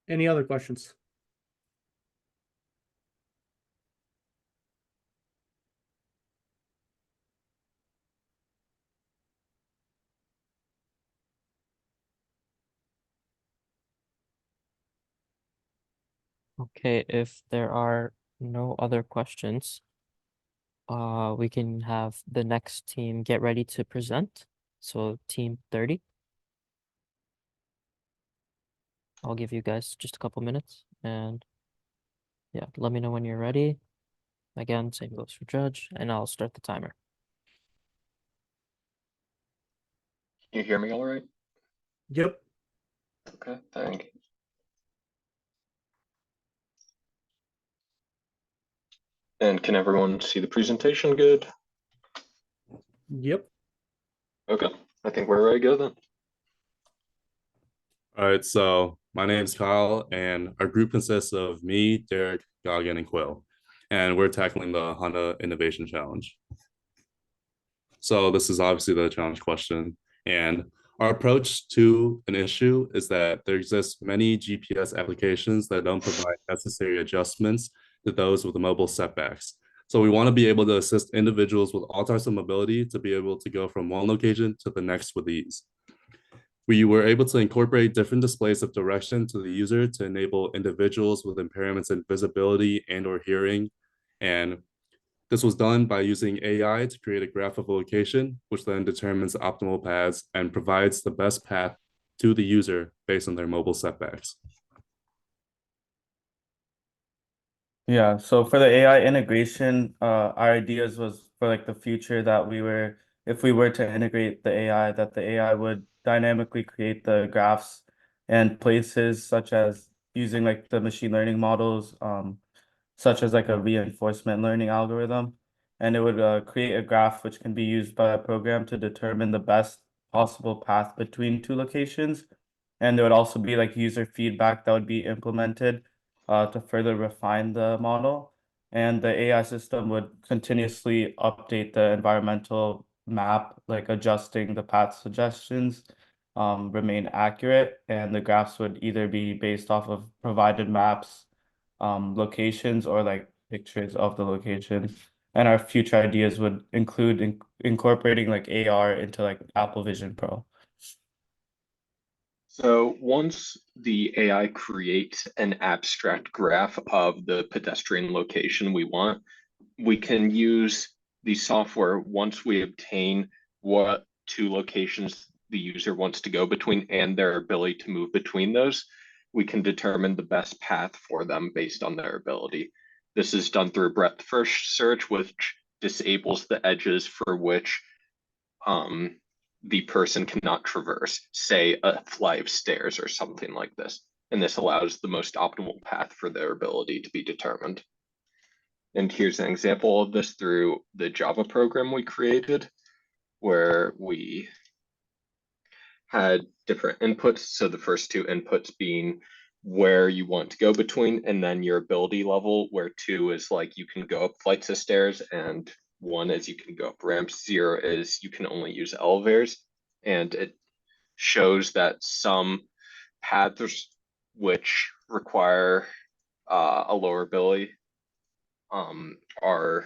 Any other questions? Okay, if there are no other questions, we can have the next team get ready to present. So team 30. I'll give you guys just a couple minutes and yeah, let me know when you're ready. Again, same goes for judge, and I'll start the timer. You hear me all right? Yep. Okay, thank you. And can everyone see the presentation good? Yep. Okay, I think we're ready to go then. All right, so my name's Kyle, and our group consists of me, Derek, Goggin, and Quill, and we're tackling the Honda Innovation Challenge. So this is obviously the challenge question, and our approach to an issue is that there exists many GPS applications that don't provide necessary adjustments to those with mobile setbacks. So we want to be able to assist individuals with all types of mobility to be able to go from one location to the next with ease. We were able to incorporate different displays of direction to the user to enable individuals with impairments in visibility and or hearing. And this was done by using AI to create a graph of location, which then determines optimal paths and provides the best path to the user based on their mobile setbacks. Yeah, so for the AI integration, our ideas was for like the future that if we were to integrate the AI, that the AI would dynamically create the graphs and places such as using like the machine learning models, such as like a reinforcement learning algorithm. And it would create a graph which can be used by a program to determine the best possible path between two locations. And there would also be like user feedback that would be implemented to further refine the model. And the AI system would continuously update the environmental map, like adjusting the path suggestions, remain accurate, and the graphs would either be based off of provided maps, locations, or like pictures of the location. And our future ideas would include incorporating like AR into like Apple Vision Pro. So once the AI creates an abstract graph of the pedestrian location we want, we can use the software once we obtain what two locations the user wants to go between and their ability to move between those. We can determine the best path for them based on their ability. This is done through breadth first search, which disables the edges for which the person cannot traverse, say a flight of stairs or something like this. And this allows the most optimal path for their ability to be determined. And here's an example of this through the Java program we created, where we had different inputs. So the first two inputs being where you want to go between, and then your ability level, where 2 is like you can go up flights of stairs, and 1 is you can go up ramps, 0 is you can only use elevators. And it shows that some paths which require a lower ability are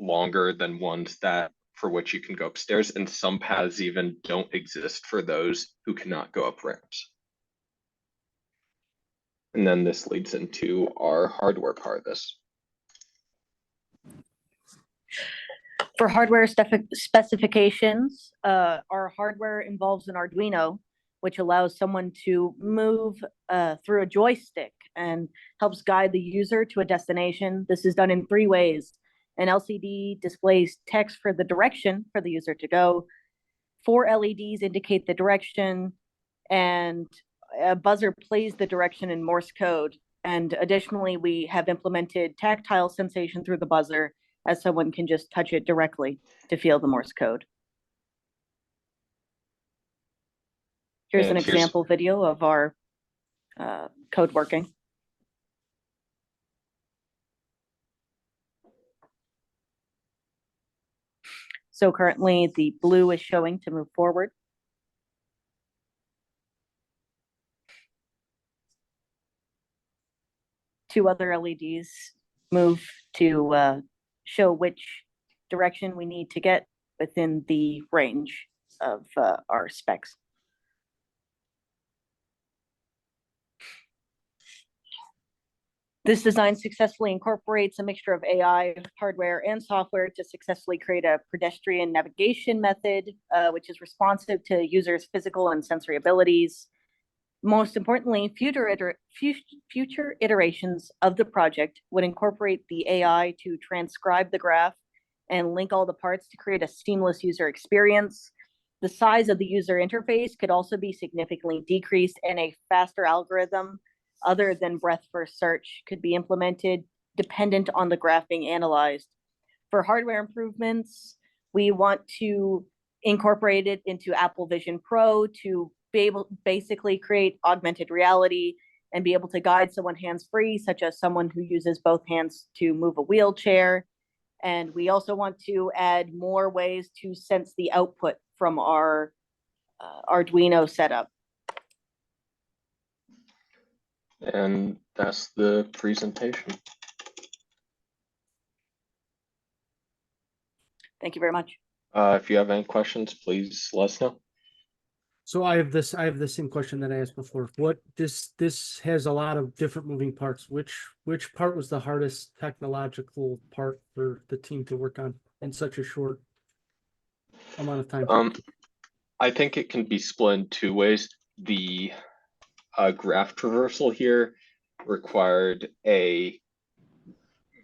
longer than ones that for which you can go upstairs, and some paths even don't exist for those who cannot go up ramps. And then this leads into our hardware part of this. For hardware specifications, our hardware involves an Arduino, which allows someone to move through a joystick and helps guide the user to a destination. This is done in 3 ways. An LCD displays text for the direction for the user to go. 4 LEDs indicate the direction, and a buzzer plays the direction in Morse code. And additionally, we have implemented tactile sensation through the buzzer, as someone can just touch it directly to feel the Morse code. Here's an example video of our code working. So currently the blue is showing to move forward. Two other LEDs move to show which direction we need to get within the range of our specs. This design successfully incorporates a mixture of AI, hardware, and software to successfully create a pedestrian navigation method, which is responsive to users' physical and sensory abilities. Most importantly, future iterations of the project would incorporate the AI to transcribe the graph and link all the parts to create a seamless user experience. The size of the user interface could also be significantly decreased, and a faster algorithm other than breadth first search could be implemented dependent on the graph being analyzed. For hardware improvements, we want to incorporate it into Apple Vision Pro to be able basically create augmented reality and be able to guide someone hands-free, such as someone who uses both hands to move a wheelchair. And we also want to add more ways to sense the output from our Arduino setup. And that's the presentation. Thank you very much. If you have any questions, please let us know. So I have the same question that I asked before. This has a lot of different moving parts. Which part was the hardest technological part for the team to work on in such a short amount of time? I think it can be split in two ways. The graph traversal here required a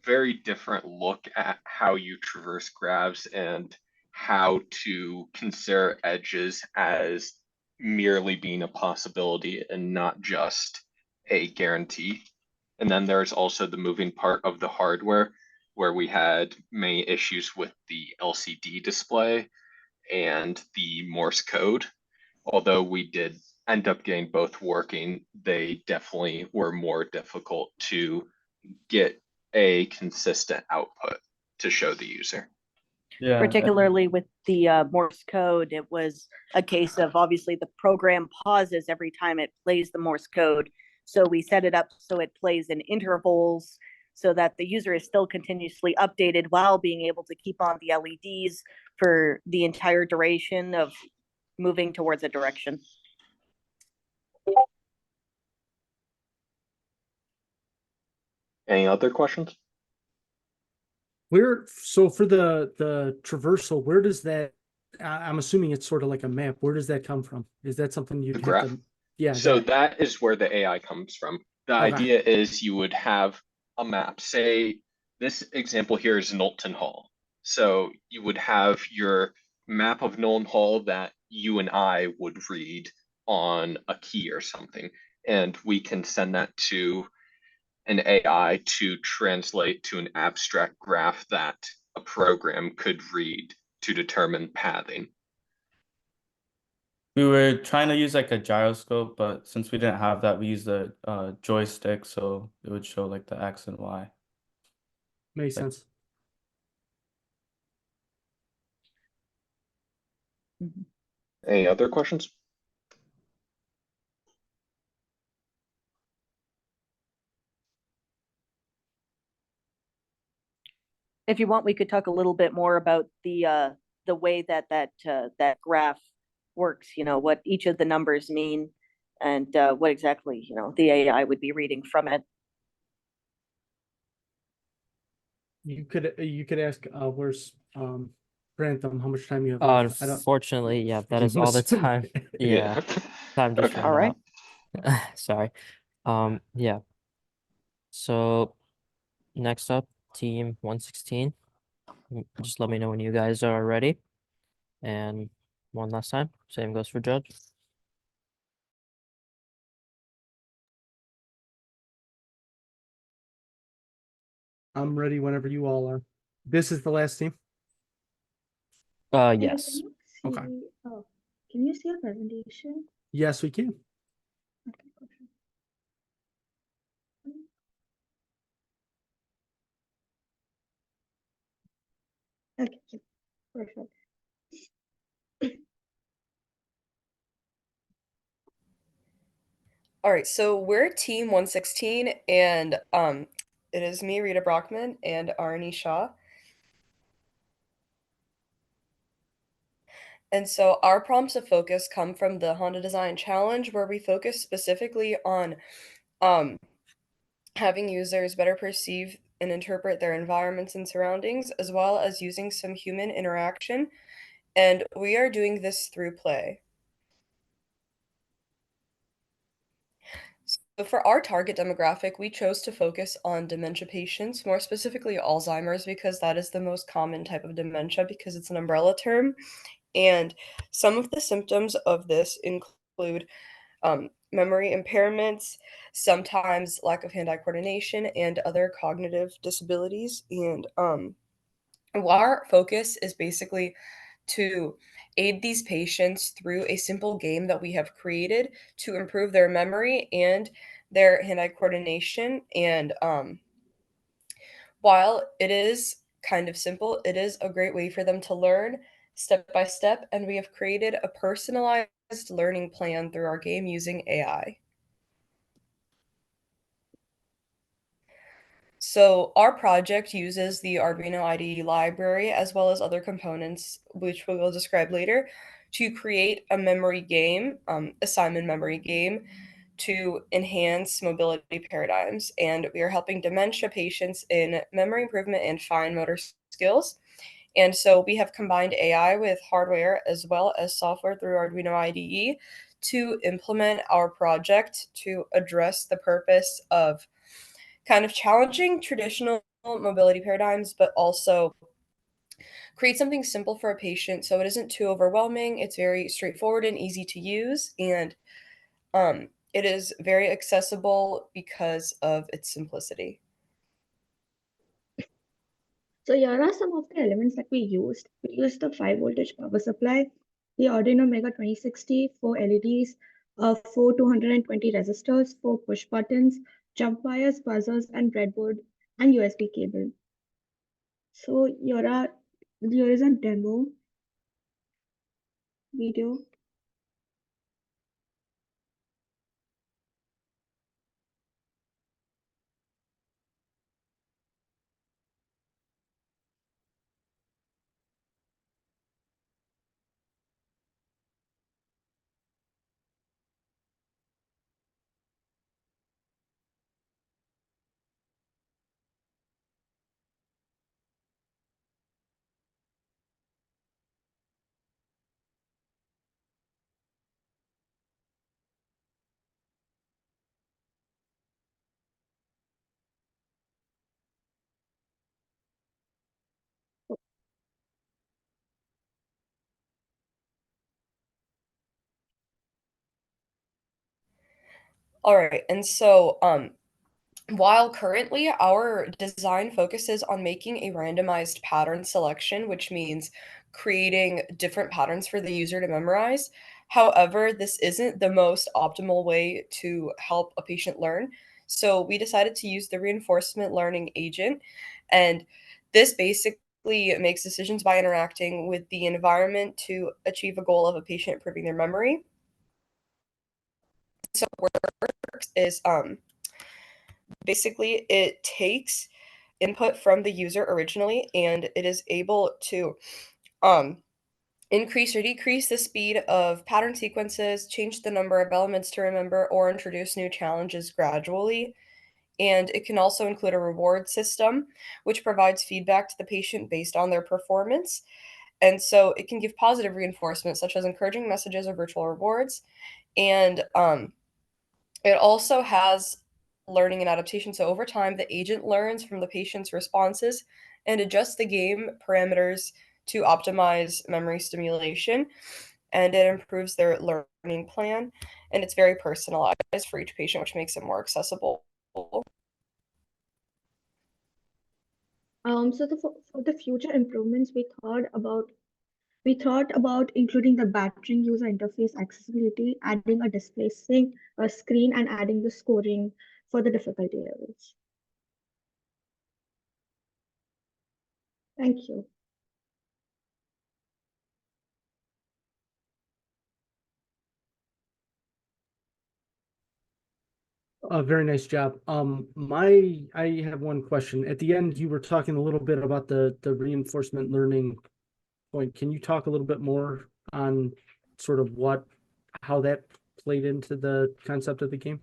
very different look at how you traverse graphs and how to consider edges as merely being a possibility and not just a guarantee. And then there's also the moving part of the hardware, where we had many issues with the LCD display and the Morse code. Although we did end up getting both working, they definitely were more difficult to get a consistent output to show the user. Yeah. Particularly with the Morse code, it was a case of obviously the program pauses every time it plays the Morse code. So we set it up so it plays in intervals so that the user is still continuously updated while being able to keep on the LEDs for the entire duration of moving towards a direction. Any other questions? So for the traversal, where does that? I'm assuming it's sort of like a map. Where does that come from? Is that something you'd The have graph? to? Yeah. So that is where the AI comes from. The Okay. idea is you would have a map. Say this example here is Knowlton Hall. So you would have your map of Knowlton Hall that you and I would read on a key or something. And we can send that to an AI to translate to an abstract graph that a program could read to determine pathing. We were trying to use like a gyroscope, but since we didn't have that, we used a joystick, so it would show like the X and Y. Makes sense. Any other questions? If you want, we could talk a little bit more about the way that graph works. You know, what each of the numbers mean, and what exactly the AI would be reading from it. You could ask where's Grantham, how much time you have left? Unfortunately, yeah, that is all the time. Yeah, time just All ran right. out. Sorry. Yeah. So next up, team 116. Just let me know when you guys are ready. And one last time, same goes for Judge. I'm ready whenever you all are. This is the last team? Yes. Okay. Oh, can you see a presentation? Yes, we can. Okay, gotcha. Okay, yeah, perfect. All right, so we're Team 116, and it is me, Rita Brockman, and Arnie Shaw. And so our prompts of focus come from the Honda Design Challenge, where we focus specifically on having users better perceive and interpret their environments and surroundings, as well as using some human interaction. And we are doing this through play. So for our target demographic, we chose to focus on dementia patients, more specifically Alzheimer's, because that is the most common type of dementia because it's an umbrella term. And some of the symptoms of this include memory impairments, sometimes lack of hand-eye coordination, and other cognitive disabilities. And our focus is basically to aid these patients through a simple game that we have created to improve their memory and their hand-eye coordination. And while it is kind of simple, it is a great way for them to learn step by step, and we have created a personalized learning plan through our game using AI. So our project uses the Arduino IDE library as well as other components, which we will describe later, to create a memory game, assignment memory game, to enhance mobility paradigms. And we are helping dementia patients in memory improvement and fine motor skills. And so we have combined AI with hardware as well as software through Arduino IDE to implement our project to address the purpose of kind of challenging traditional mobility paradigms, but also create something simple for a patient so it isn't too overwhelming. It's very straightforward and easy to use, and it is very accessible because of its simplicity. So here are some of the elements that we used. We used the 5 voltage power supply, the Arduino Mega 2060, 4 LEDs, 4 220 resistors, 4 push buttons, jump wires, buzzers, and breadboard, and USB cable. So here is a demo video. All right, and so while currently our design focuses on making a randomized pattern selection, which means creating different patterns for the user to memorize. However, this isn't the most optimal way to help a patient learn. So we decided to use the reinforcement learning agent. And this basically makes decisions by interacting with the environment to achieve a goal of a patient improving their memory. So what works is basically it takes input from the user originally, and it is able to increase or decrease the speed of pattern sequences, change the number of elements to remember, or introduce new challenges gradually. And it can also include a reward system, which provides feedback to the patient based on their performance. And so it can give positive reinforcement, such as encouraging messages or virtual rewards. And it also has learning and adaptation. So over time, the agent learns from the patient's responses and adjusts the game parameters to optimize memory stimulation. And it improves their learning plan. And it's very personalized for each patient, which makes it more accessible. For the future improvements, we thought about including the battering user interface accessibility, adding a display sync, a screen, and adding the scoring for the difficulty levels. Thank you. Very nice job. I have one question. At the end, you were talking a little bit about the reinforcement learning point. Can you talk a little bit more on sort of how that played into the concept of the game?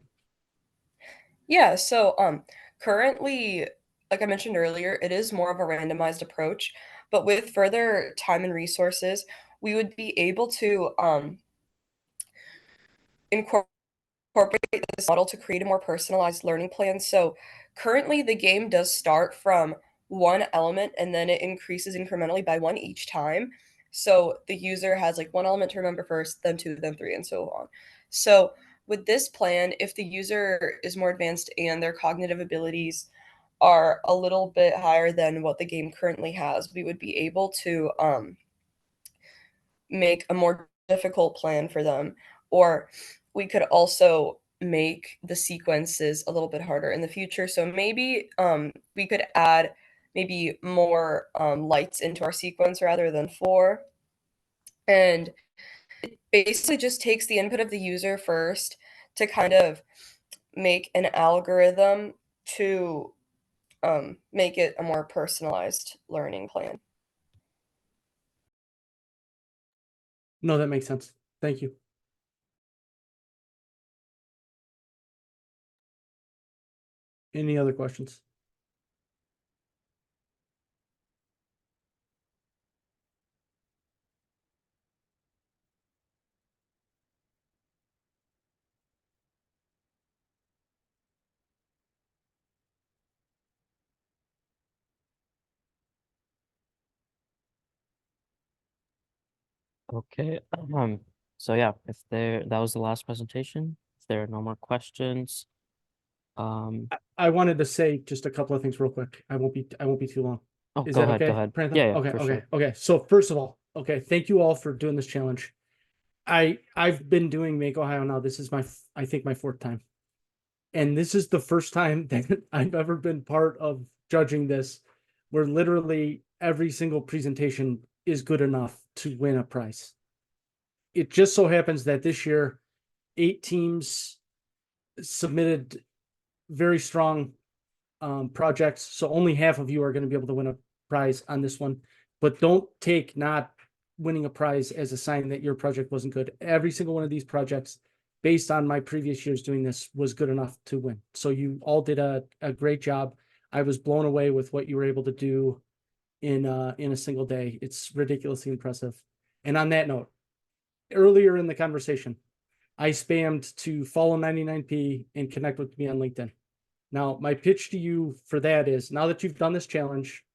Yeah, so currently, like I mentioned earlier, it is more of a randomized approach, but with further time and resources, we would be able to incorporate this model to create a more personalized learning plan. So currently the game does start from one element and then it increases incrementally by one each time. So the user has like one element to remember first, then two, then three, and so on. So with this plan, if the user is more advanced and their cognitive abilities are a little bit higher than what the game currently has, we would be able to make a more difficult plan for them. Or we could also make the sequences a little bit harder in the future. So maybe we could add maybe more lights into our sequence rather than 4. And it basically just takes the input of the user first to kind of make an algorithm to make it a more personalized learning plan. No, that makes sense. Thank you. Any other questions? Okay, so yeah, that was the last presentation. If there are no more questions, I wanted to say just a couple of things real quick. I won't be too long. oh, Is go that ahead, okay? go ahead. Prantham? Yeah, Okay, for okay, sure. okay. So first of all, okay, thank you all for doing this challenge. I've been doing Make Ohio now. This is I think my 4th time. And this is the first time that I've ever been part of judging this, where literally every single presentation is good enough to win a prize. It just so happens that this year, 8 teams submitted very strong projects. So only half of you are going to be able to win a prize on this one. But don't take not winning a prize as a sign that your project wasn't good. Every single one of these projects, based on my previous years doing this, was good enough to win. So you all did a great job. I was blown away with what you were able to do in a single day. It's ridiculously impressive. And on that note, earlier in the conversation, I spammed to follow 99p and connect with me on LinkedIn. Now, my pitch to you for that is, now that you've done this challenge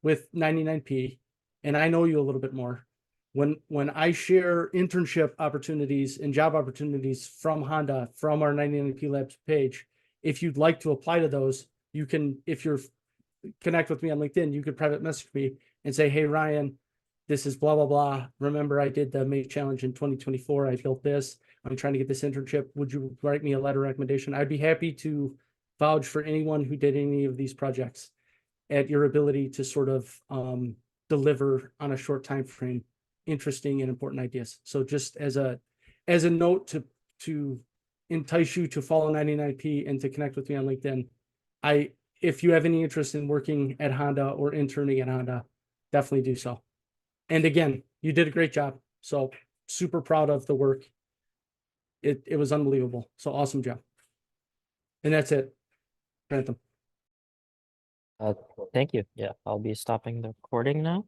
with 99p, and I know you a little bit more, when I share internship opportunities and job opportunities from Honda, from our 99p Labs page, if you'd like to apply to those, you can, if you're connect with me on LinkedIn, you could private message me and say, hey, Ryan, this is blah, blah, blah. Remember, I did the Make Challenge in 2024. I built this. I'm trying to get this internship. Would you write me a letter of recommendation? I'd be happy to vouch for anyone who did any of these projects at your ability to sort of deliver on a short time frame interesting and important ideas. So just as a note to entice you to follow 99p and to connect with me on LinkedIn, if you have any interest in working at Honda or interning at Honda, definitely do so. And again, you did a great job. So super proud of the work. It was unbelievable. So awesome job. And that's it. Phantom. Thank you. Yeah, I'll be stopping the recording now.